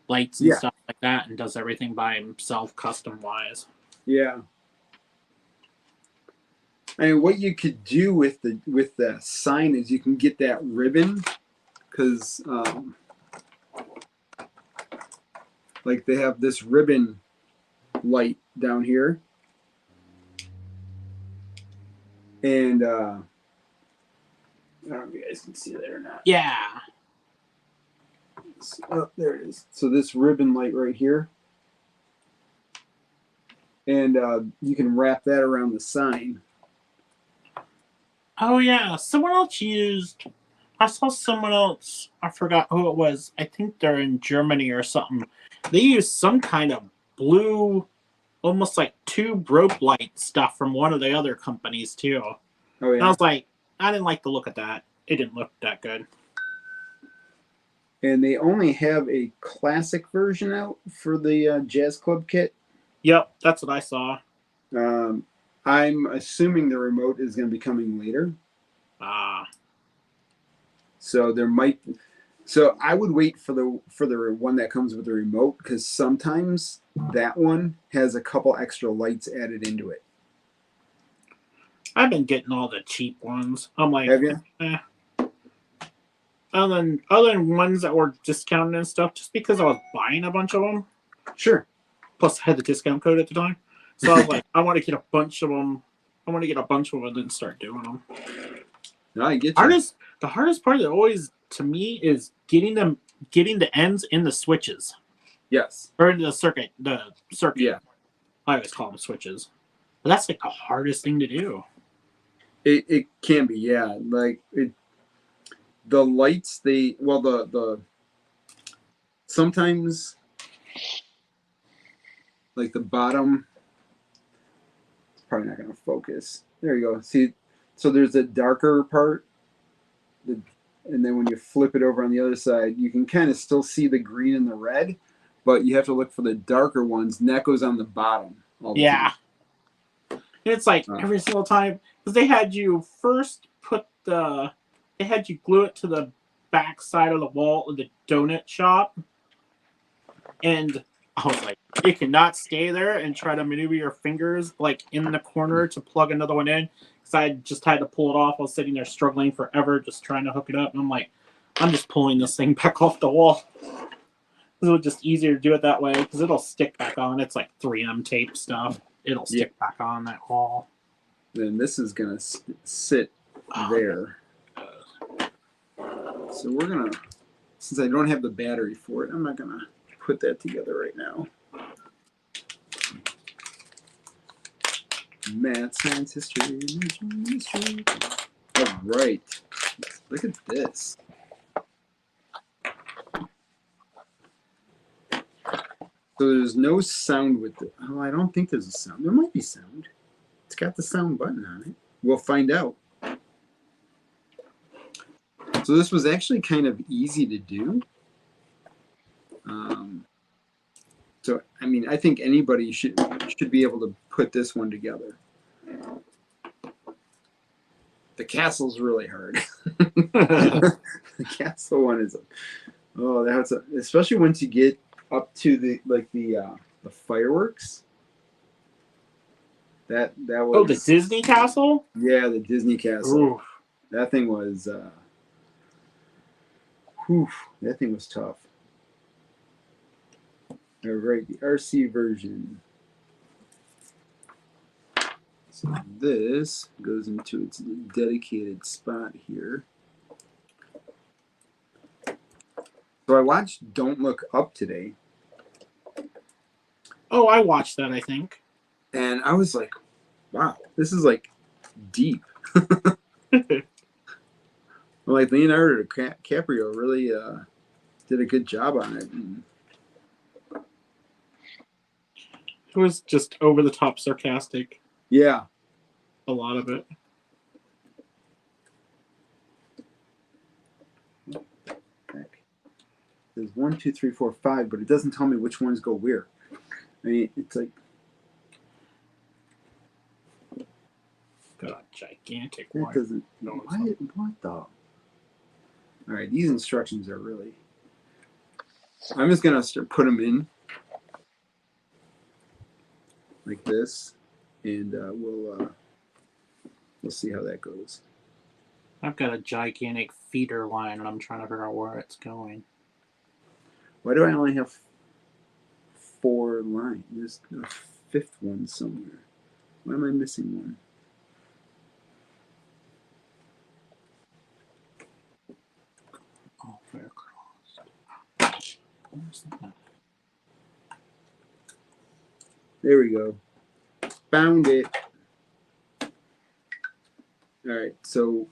lights and stuff like that, and does everything by himself, custom wise. Yeah. I mean, what you could do with the sign is you can get that ribbon, because like they have this ribbon light down here, and I don't know if you guys can see that or not. Yeah. Oh, there it is. So this ribbon light right here, and you can wrap that around the sign. Oh yeah, someone else used. I saw someone else. I forgot who it was. I think they're in Germany or something. They used some kind of blue, almost like tube rope light stuff from one of the other companies too. Oh yeah. And I was like, I didn't like the look of that. It didn't look that good. And they only have a classic version out for the Jazz Club kit. Yep, that's what I saw. I'm assuming the remote is going to be coming later. So there might. So I would wait for the one that comes with the remote, because sometimes that one has a couple extra lights added into it. I've been getting all the cheap ones. I'm like, have you? Other than ones that were discounted and stuff, just because I was buying a bunch of them. Sure. Plus, I had the discount code at the time, so I was like, I want to get a bunch of them. I want to get a bunch of them and then start doing them. No, I get you. The hardest part always to me is getting the ends in the switches. Yes. Or in the circuit. Yeah. I always call them switches. But that's like the hardest thing to do. It can be, yeah. Like the lights, the sometimes like the bottom, it's probably not going to focus. There you go. See, so there's a darker part, and then when you flip it over on the other side, you can kind of still see the green and the red, but you have to look for the darker ones, and that goes on the bottom. Yeah. And it's like every single time, because they had you first they had you glue it to the back side of the wall of the donut shop, and I was like, you cannot stay there and try to maneuver your fingers like in the corner to plug another one in, because I just had to pull it off. I was sitting there struggling forever just trying to hook it up, and I'm like, I'm just pulling this thing back off the wall. It was just easier to do it that way, because it'll stick back on. It's like 3M tape stuff. it'll stick back on that wall. Then this is gonna sit there. So we're gonna, since I don't have the battery for it, I'm not gonna put that together right now. Math, science, history, mystery. All right, look at this. So there's no sound with it. Oh, I don't think there's a sound. There might be sound. It's got the sound button on it. We'll find out. So this was actually kind of easy to do. So I mean, I think anybody should be able to put this one together. The castle's really hard. The castle one is, especially once you get up to the fireworks. That was. Oh, the Disney castle? Yeah, the Disney castle. Ooh. That thing was. That thing was tough. All right, the RC version. So this goes into its dedicated spot here. So I watched Don't Look Up today. Oh, I watched that, I think. And I was like, wow, this is like deep. Like Leonardo DiCaprio really did a good job on it. And It was just over the top sarcastic. yeah. A lot of it. There's 1, 2, 3, 4, 5, but it doesn't tell me which ones go where. I mean, it's like. Got a gigantic It one. doesn't. No, it's What the? All right, these instructions are really. I'm just gonna put them in like this, and we'll see how that goes. I've got a gigantic feeder line, and I'm trying to figure out where it's going. Why do I only have 4 lines? There's a 5th one somewhere. Why am I missing one? Oh, fair crossed. Where's that? There we go. Found it. All right, so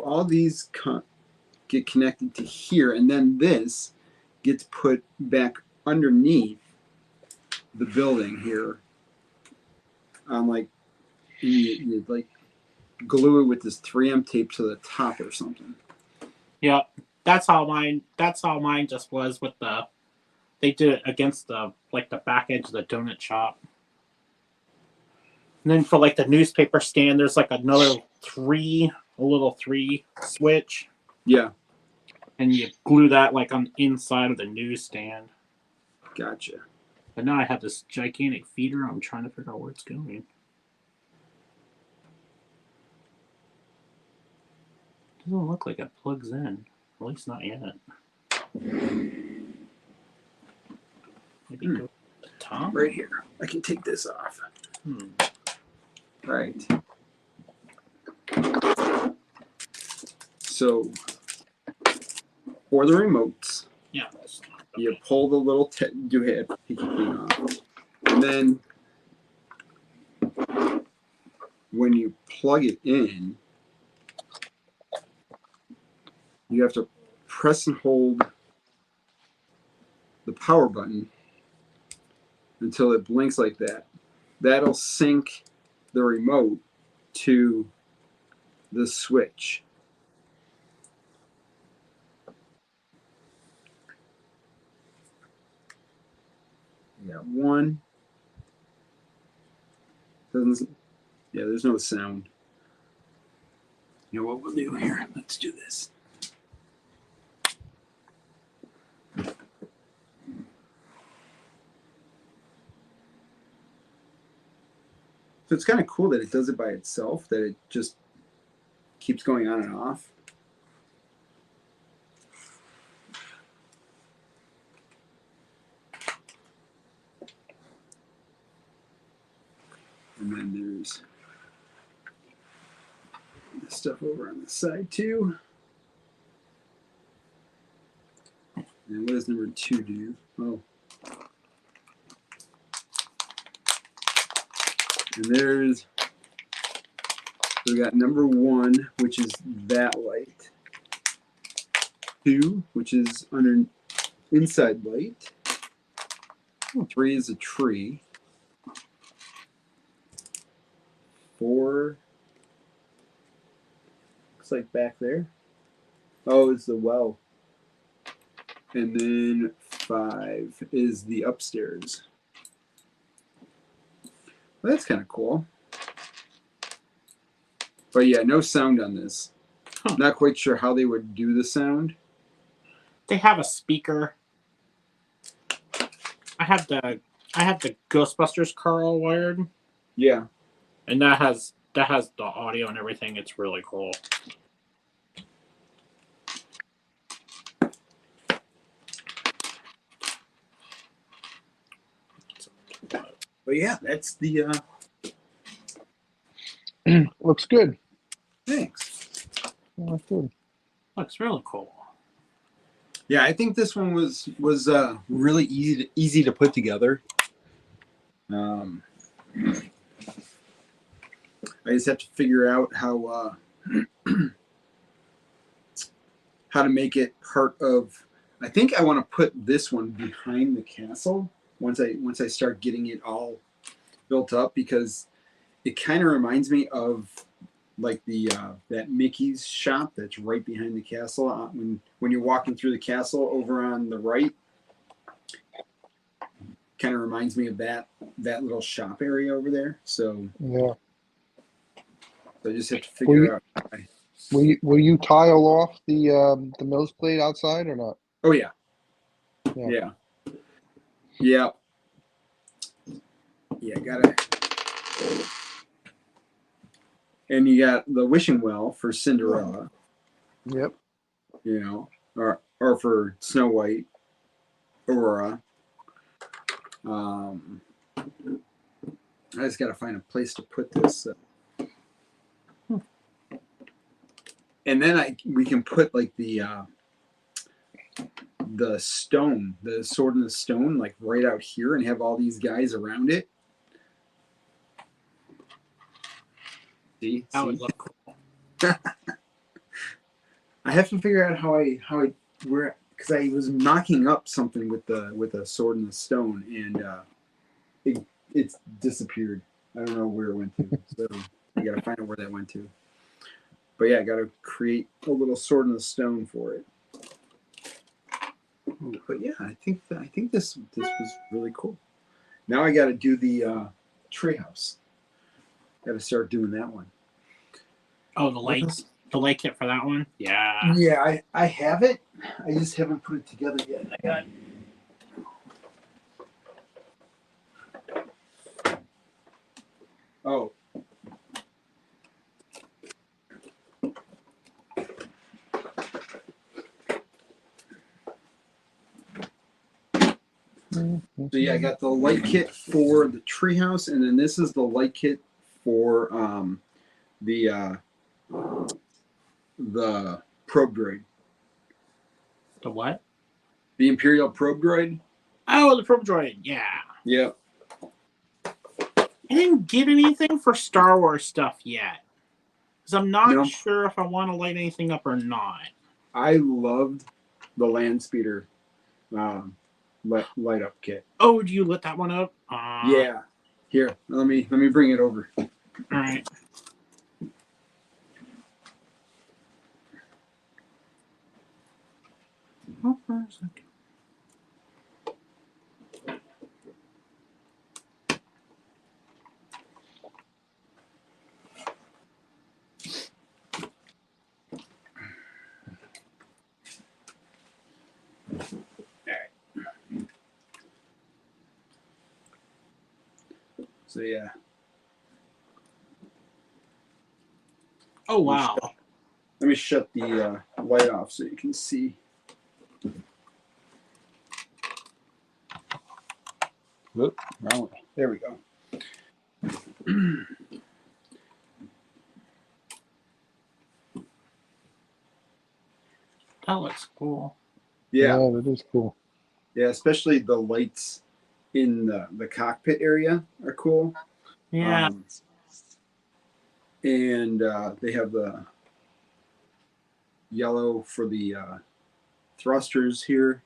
all these get connected to here, and then this gets put back underneath the building here. Like you like glue it with this 3M tape to the top or something. Yeah, that's how mine just was with the. They did it against the back edge of the donut shop. And then for like the newspaper stand, there's like another a little 3 switch. Yeah. And you glue that like on the inside of the newsstand. Gotcha. But now I have this gigantic feeder. I'm trying to figure out where it's going. Doesn't look like it plugs in. At least not yet. Maybe go to the top? Right here. I can take this off. Right. So, for the remotes, Yeah. you pull the little do-head thing off. And then, when you plug it in, you have to press and hold the power button until it blinks like that. That'll sync the remote to the switch. Yeah, one. Doesn't. Yeah, there's no sound. You know what we'll do here? Let's do this. So it's kind of cool that it does it by itself, that it just keeps going on and off. And then there's this stuff over on the side too. And what does number 2 do? Oh. And there's, we got number 1, which is that light. 2, which is under inside light. 3 is a tree. 4 looks like back there. Oh, it's the well. And then 5 is the upstairs. Well, that's kind of cool. But yeah, no sound on this. Huh. Not quite sure how they would do the sound. They have a speaker. I have the Ghostbusters car all wired, Yeah. and that has the audio and everything. It's really cool. But yeah, that's the Looks good. thanks. Looks good. Looks really cool. Yeah, I think this one was really easy to put together. I just have to figure out how how to make it part of. I think I want to put this one behind the castle once I start getting it all built up, because it kind of reminds me of like the that Mickey's shop that's right behind the castle. When you're walking through the castle over on the right, kind of reminds me of that little shop area over there. So Yeah. I just have to figure out. Will you tile off the nose plate outside or not? Oh yeah. Yeah. Yeah. Gotta. And you got the wishing well for Cinderella. Yep. You know, or for Snow White, Aurora. I just got to find a place to put this. And then we can put like the stone, the sword and the stone, like right out here, and have all these guys around it. See? That would look cool. I have to figure out how I where, because I was knocking up something with a sword and the stone, and it's disappeared. I don't know where it went to, so I gotta find out where that went to. But yeah, I gotta create a little sword and the stone for it. But yeah, I think this was really cool. Now I got to do the treehouse. Got to start doing that one. Oh, the light kit for that one. Yeah. Yeah, I have it. I just haven't put it together yet. I got. Oh. So yeah, I got the light kit for the treehouse, and then this is the light kit for the probe droid. The what? The Imperial probe droid. Oh, the probe droid. Yeah. Yep. I didn't get anything for Star Wars stuff yet, because I'm not sure if I want to light anything up or not. I loved the land speeder light up kit. Oh, do you lit that one up? Yeah. Here, let me bring it over. All right. Oh, for a second. So yeah. Oh wow. Let me shut the light off so you can see. Whoop, wrong way. There we go. That looks cool. Yeah, that is cool. yeah, especially the lights in the cockpit area are cool. Yeah. And they have the yellow for the thrusters here,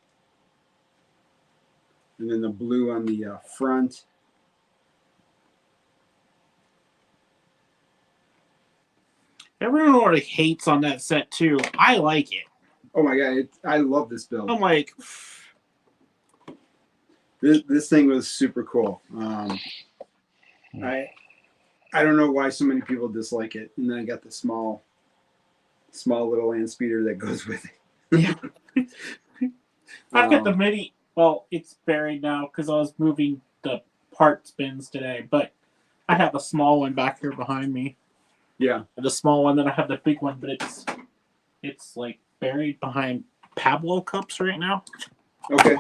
and then the blue on the front. Everyone already hates on that set too. I like it. Oh my god, I love this build. I'm like, This thing was super cool. I don't know why so many people dislike it, and then I got the small little land speeder that goes with it. yeah. I've got the mini. Well, it's buried now because I was moving the parts bins today, but I have a small one back here behind me. Yeah, The small one, then I have the big one, but it's like buried behind Pablo cups right now. okay.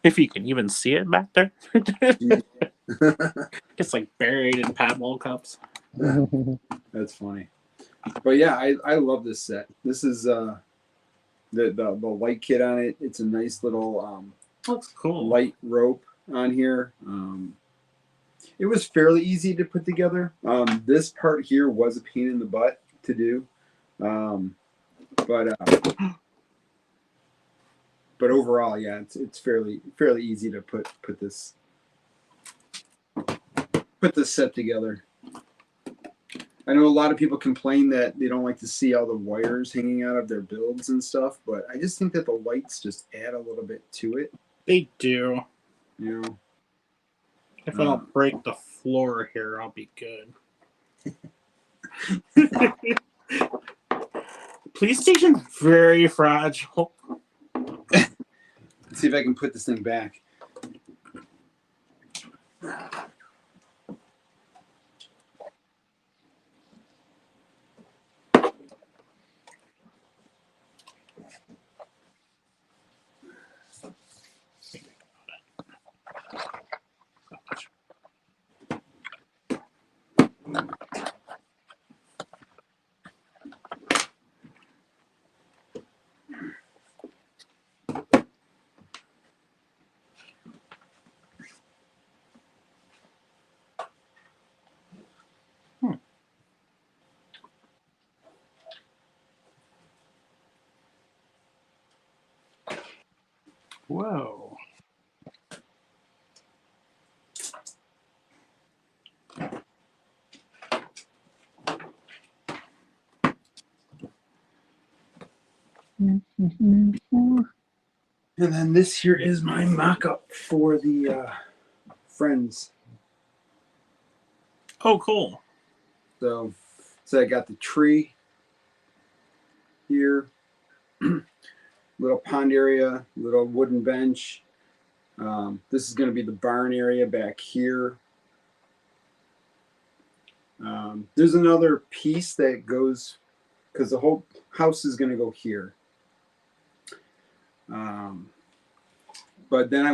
If you can even see it back there. It's like buried in Pablo cups. That's funny. But yeah, I love this set. This is the light kit on it. It's a nice little Looks cool. light rope on here. It was fairly easy to put together. This part here was a pain in the butt to do, but overall, yeah, it's fairly easy to put this set together. I know a lot of people complain that they don't like to see all the wires hanging out of their builds and stuff, but I just think that the lights just add a little bit to it. They do. You know, If I don't break the floor here, I'll be good. PlayStation's very fragile. let's see if I can put this thing back. Whoa. And then this here is my mock-up for the Friends. Oh, cool. So I got the tree here, little pond area, little wooden bench. This is going to be the barn area back here. There's another piece that goes, because the whole house is going to go here. But then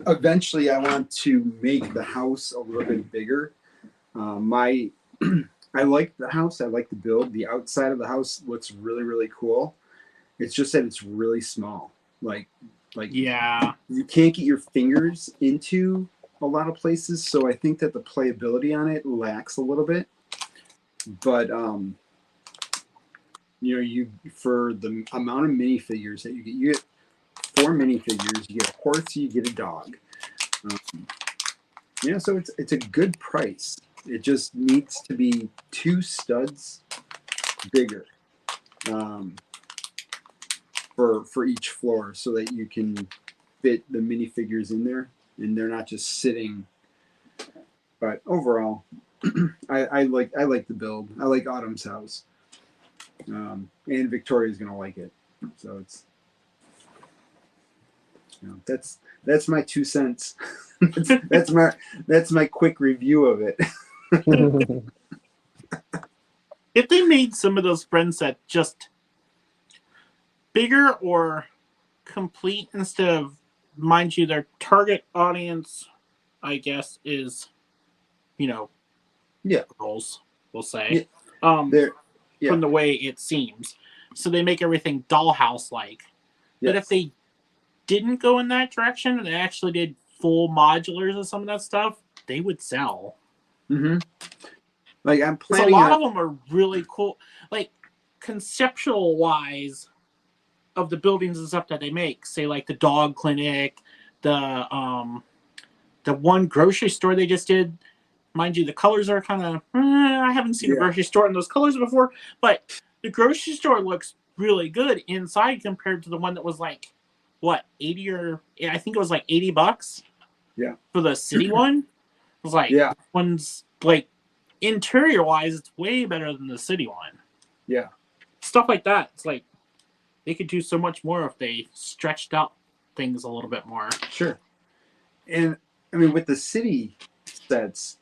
eventually I want to make the house a little bit bigger. I like the house. I like the build. The outside of the house looks really, really cool. It's just that it's really small. Like Yeah. you can't get your fingers into a lot of places. So I think that the playability on it lacks a little bit. But you for the amount of minifigures that you get 4 minifigures. You get a horse. You get a dog. So it's a good price. It just needs to be 2 studs bigger for each floor, so that you can fit the minifigures in there, and they're not just sitting. But overall, I like the build. I like Autumn's house, and Victoria's gonna like it. So it's that's my 2 cents. that's my quick review of it. If they made some of those Friends sets just bigger or complete instead of mind you, their target audience, I guess, is, Yeah. girls, we'll say. Yeah. From Yeah. the way it seems. So they make everything dollhouse-like. But if Yes. they didn't go in that direction and they actually did full modulars of some of that stuff, they would sell. Mm-hmm. Like I'm Because a planning lot on. of them are really cool. Like, conceptual-wise, of the buildings and stuff that they make, say like the dog clinic, the one grocery store they just did. Mind you, the colors are kind of. I haven't seen a Yeah. grocery store in those colors before, but the grocery store looks really good inside compared to the one that was like, what, 80 or I think it was like $80. Yeah. For the city one, it was like, Yeah. one's like interior wise, it's way better than the city one. Yeah. Stuff like that. It's like they could do so much more if they stretched out things a little bit more. Sure. And I mean, with the city sets,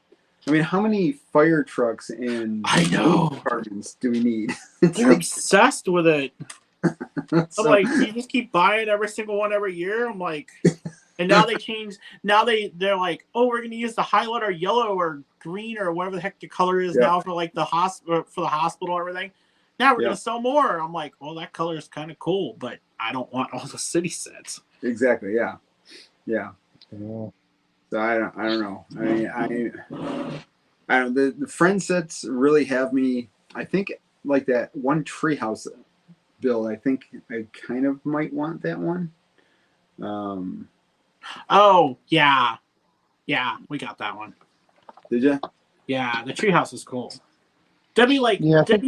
I mean, how many fire trucks and I know. departments do we need? They're obsessed with it. I'm So- like, you just keep buying every single one every year. I'm like, and now they change. Now they're like, oh, we're gonna use the highlighter yellow or green or whatever the heck the color is now for like the hospital and everything. Now we're gonna sell more. I'm like, well, that color is kind of cool, but I don't want all the city sets. Exactly. Yeah. Yeah. So I don't know. I mean, I don't. The friend sets really have me. I think like that one treehouse build. I think I kind of might want that one. Oh yeah, we got that one. Did you? Yeah, the treehouse is cool. Debbie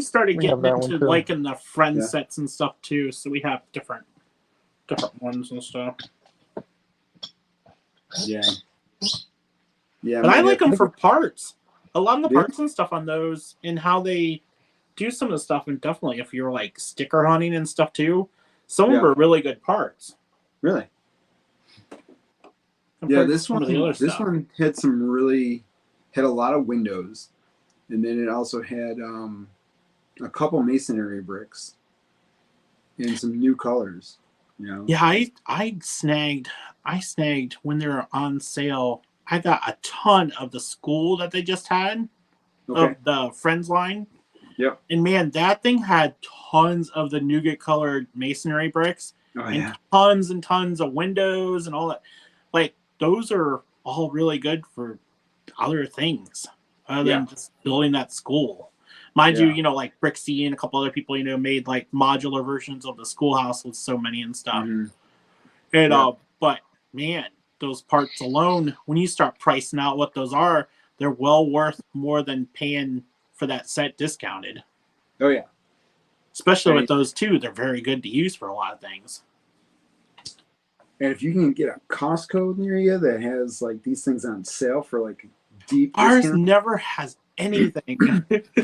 started we have getting that one into too. liking the friend Yeah. sets and stuff too, so we have different ones and stuff. Yeah. Yeah. But I like them have- for parts. A lot of the Yeah. parts and stuff on those and how they do some of the stuff, and definitely if you're like sticker hunting and stuff too, some of them Yeah. are really good parts. Really. Yeah. compared to This some one. of the other This stuff. one had a lot of windows, and then it also had a couple masonry bricks and some new colors. You know. Yeah, I snagged when they were on sale. I got a ton of the school that they just had Okay. of the Friends line. Yep. And man, that thing had tons of the nougat colored masonry bricks Oh and yeah. tons and tons of windows and all that. Like those are all really good for other things other Yeah. than just building that school. Mind Yeah. you, like Brixie and a couple other people, made like modular versions of the schoolhouse with so many and stuff. Mhm. And Yeah. but man, those parts alone, when you start pricing out what those are, they're well worth more than paying for that set discounted. Oh yeah. Especially Right. with those two, they're very good to use for a lot of things. And if you can get a Costco near you that has like these things on sale for like deep Ours discount, never has anything.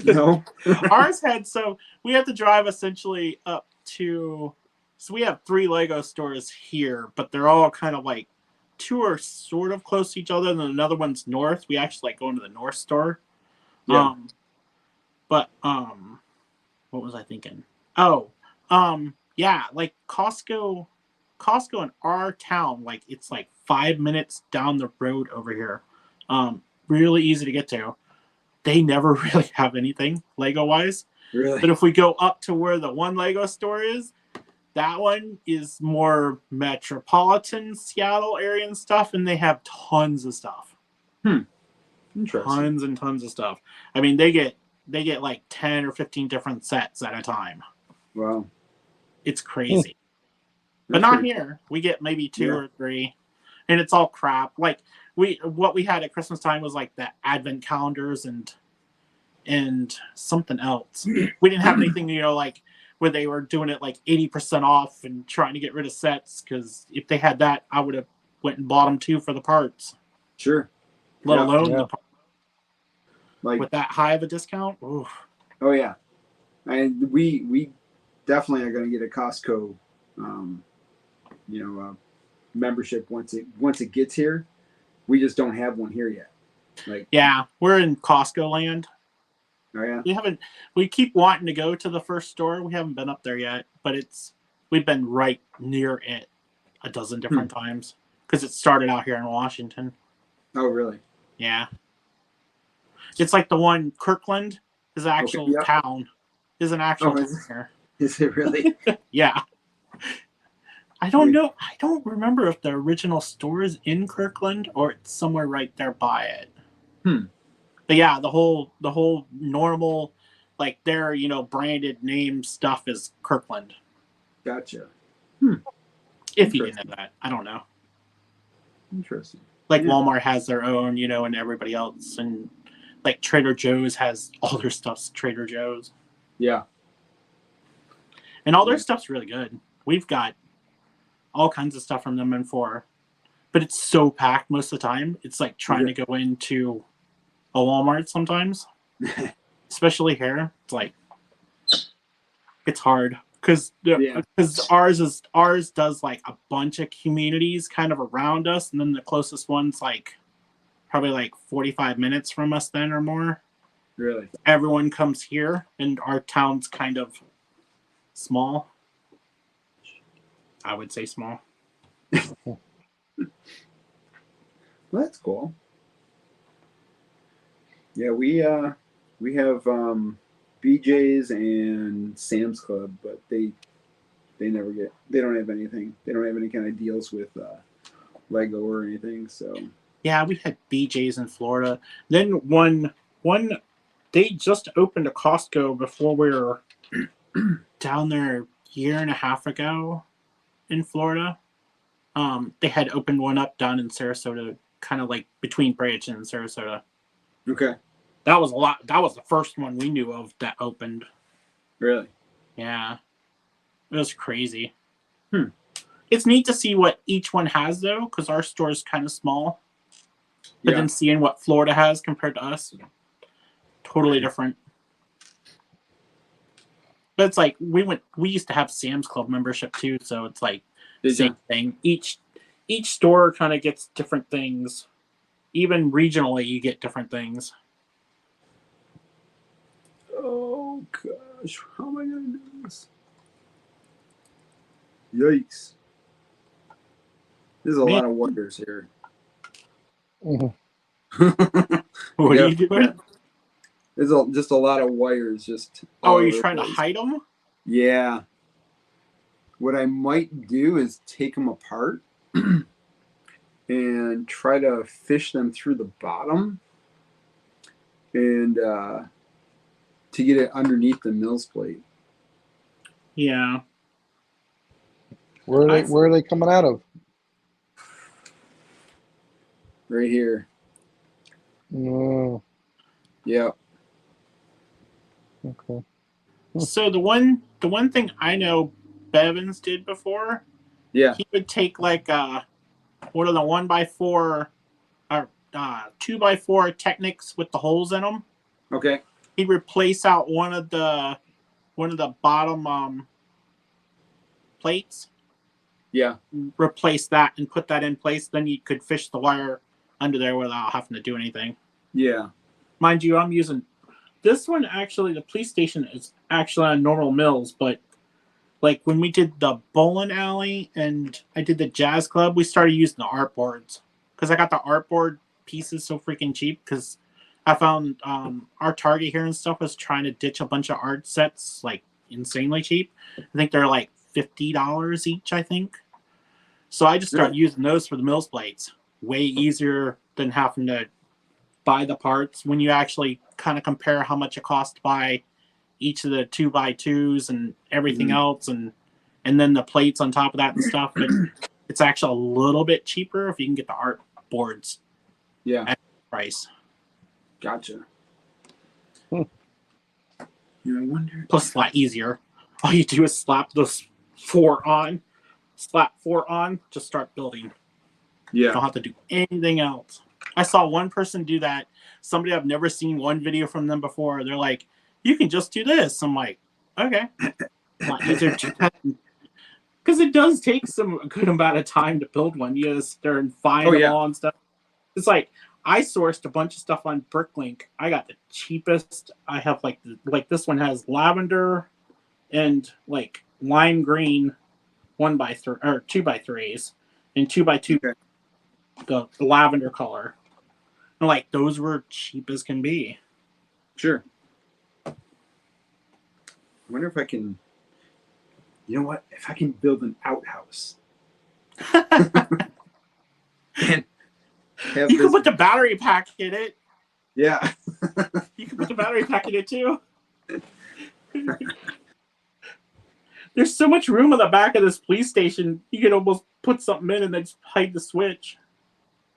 no. Ours had, so we have to drive essentially up to, so we have 3 Lego stores here, but they're all kind of like, 2 are sort of close to each other and then another one's north. We actually like going to the north store. Yeah. But what was I thinking? Oh, yeah, like Costco in our town, like it's like 5 minutes down the road over here. Really easy to get to. They never really have anything Lego wise. Really? But if we go up to where the one Lego store is, that one is more metropolitan Seattle area and stuff, and they have tons of stuff. Interesting. Tons and tons of stuff. I mean, they get like 10 or 15 different sets at a time. Wow. It's crazy. But That's not pretty- here. We get maybe 2 Yeah. or 3, and it's all crap. Like what we had at Christmas time was like the advent calendars and something else. We didn't have anything, like where they were doing it like 80% off and trying to get rid of sets, because if they had that, I would have went and bought them too for the parts. Sure. Let Yeah. alone Yeah. the Like, with that high of a discount. Oof. oh yeah, and we definitely are going to get a Costco, membership once it gets here. We just don't have one here yet. Like, Yeah, we're in Costco land. oh yeah, We keep wanting to go to the first store. We haven't been up there yet, but we've been right near it a dozen different times. because it started out here in Washington. Oh, really? Yeah. It's like the one Kirkland is an actual Okay, yeah. town. Is an actual Oh, town here. Is it really? Yeah. I don't know. I don't remember if the original store is in Kirkland or it's somewhere right there by it. But yeah, the whole normal, like their branded name stuff is Kirkland. Gotcha. If you didn't know that, I don't know. Interesting. Like Yeah. Walmart has their own, and everybody else, and like Trader Joe's has all their stuff's Trader Joe's. Yeah. And all their stuff's really good. We've got all kinds of stuff from them but it's so packed most of the time. It's like trying to go into a Walmart sometimes, especially here. It's like it's hard because ours does like a bunch of communities kind of around us, and then the closest one's like probably like 45 minutes from us then or more. Really? Everyone comes here, and our town's kind of small. I would say small. Well, that's cool. Yeah, we have BJ's and Sam's Club, but they don't have anything. They don't have any kind of deals with Lego or anything. So yeah, we had BJ's in Florida. Then one they just opened a Costco before we were down there a year and a half ago in Florida. They had opened one up down in Sarasota, kind of like between Branch and Sarasota. okay. That was a lot. That was the first one we knew of that opened. Really? Yeah. It was crazy. It's neat to see what each one has, though, because our store is kind of small. But then seeing what Florida has compared to us, totally different. But it's like we used to have Sam's Club membership too, so it's like same thing. Each store kind of gets different things. Even regionally, you get different things. Oh gosh, how am I gonna do this? Yikes! There's a lot of wonders here. Mhm. What are you doing? Yeah. There's just a lot of wires. Just are you trying to hide them? Yeah. What I might do is take them apart and try to fish them through the bottom, and to get it underneath the Mills plate. Yeah. Where are they coming out of? Right here. No. Yeah. Okay. So the one thing I know Bevins did before, he would take like what are the 1x4 or 2x4 Technics with the holes in them. Okay. He'd replace out one of the bottom plates. Yeah. Replace that and put that in place. Then you could fish the wire under there without having to do anything. Yeah. Mind you, I'm using this one. Actually, the police station is actually on normal mills, but like when we did the bowling alley and I did the jazz club, we started using the art boards because I got the art board pieces so freaking cheap because I found our Target here and stuff was trying to ditch a bunch of art sets like insanely cheap. I think they're like $50 each, I think. So I just started using those for the mills plates. Way easier than having to buy the parts when you actually kind of compare how much it costs to buy each of the 2x2s and everything else and then the plates on top of that and stuff. But it's actually a little bit cheaper if you can get the art boards at the price. Gotcha. Yeah, I wonder. Plus it's a lot easier. All you do is slap those 4 on, just start building. Yeah. You don't have to do anything else. I saw one person do that. Somebody I've never seen one video from them before. They're like, you can just do this. I'm like, okay. Because it does take a good amount of time to build one. You just sit there and find them all and stuff. It's like, I sourced a bunch of stuff on Bricklink. I got the cheapest. I have like this one has lavender and like lime green 1x3 or 2x3s and 2x2 the lavender color. And like those were cheap as can be. Sure. I wonder if I can. You know what? If I can build an outhouse and have You this. can put the battery pack in it. Yeah. You can put the battery pack in it too. There's so much room on the back of this police station. You could almost put something in and then just hide the switch.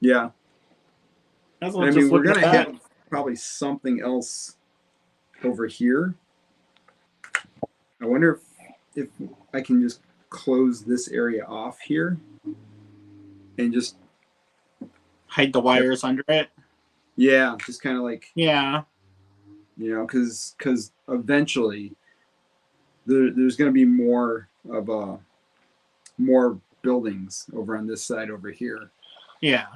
Yeah. That's And what I I'm mean, just we're looking gonna at. have probably something else over here. I wonder if I can just close this area off here and just Hide the wires under it. yeah, just kind of like Yeah. because eventually there's going to be more of more buildings over on this side over here. Yeah.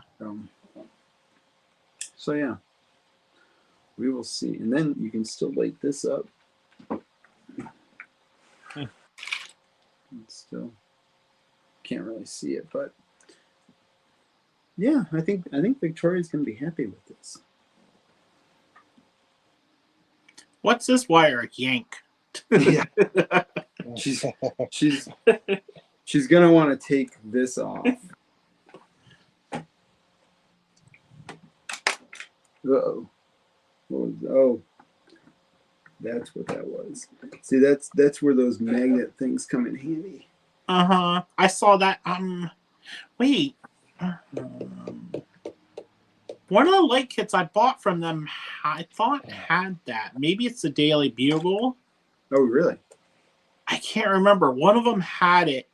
So yeah, we will see, and then you can still light this up. Still can't really see it, but yeah, I think Victoria's going to be happy with this. What's this wire? Yank. Yeah, she's gonna want to take this off. Uh-oh. Oh, that's what that was. See, that's where those magnet things come in handy. Uh-huh. I saw that. Wait. One of the light kits I bought from them, I thought had that. Maybe it's the Daily Bugle. Oh, really? I can't remember. One of them had it,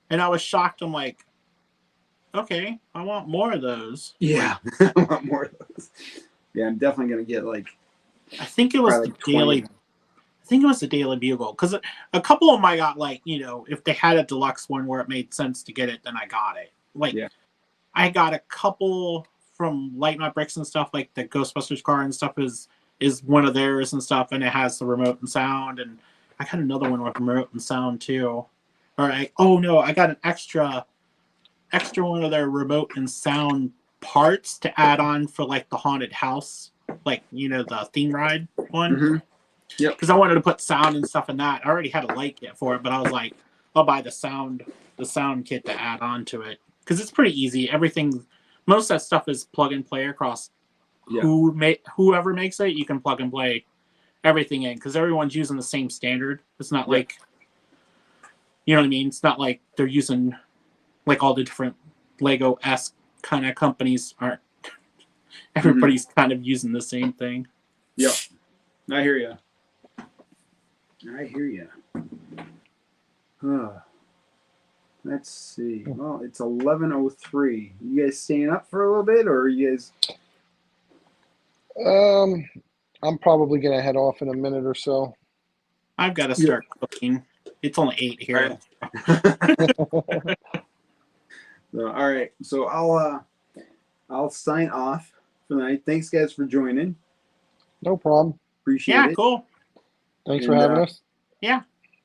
and I was shocked. I'm like, okay, I want more of those. Yeah, I want more of those. Yeah, I'm definitely gonna get like. I think it was probably the like Daily. 20. I think it was the Daily Bugle because a couple of them I got like if they had a deluxe one where it made sense to get it, then I got it. Like, yeah. I got a couple from Light My Bricks and stuff, like the Ghostbusters car and stuff is one of theirs and stuff, and it has the remote and sound, and I got another one with remote and sound too. I got an extra one of their remote and sound parts to add on for like the haunted house, like the theme ride one. Mm-hmm. Yep. Because I wanted to put sound and stuff in that. I already had a light kit for it, but I was like, I'll buy the sound kit to add on to it because it's pretty easy. Most of that stuff is plug and play across. Yeah. Whoever makes it, you can plug and play everything in because everyone's using the same standard. It's not like, you know what I mean? It's not like they're using like all the different Lego-esque kind of companies aren't. Everybody's kind of using the same thing. Yep. I hear you. Let's see. Well, it's 11:03. You guys staying up for a little bit, or are you guys? I'm probably gonna head off in a minute or so. I've got to start cooking. It's only 8 here. So, all right. So I'll sign off for the night. Thanks, guys, for joining. No problem. Appreciate it. Cool. Thanks for having us. Yeah,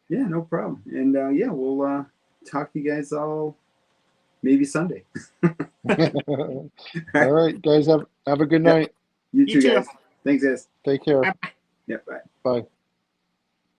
no problem. And we'll talk to you guys all maybe Sunday. All right, guys. Have a good night. You too, too. guys. Thanks, guys. Take care. Bye-bye. Yep. Bye. Bye.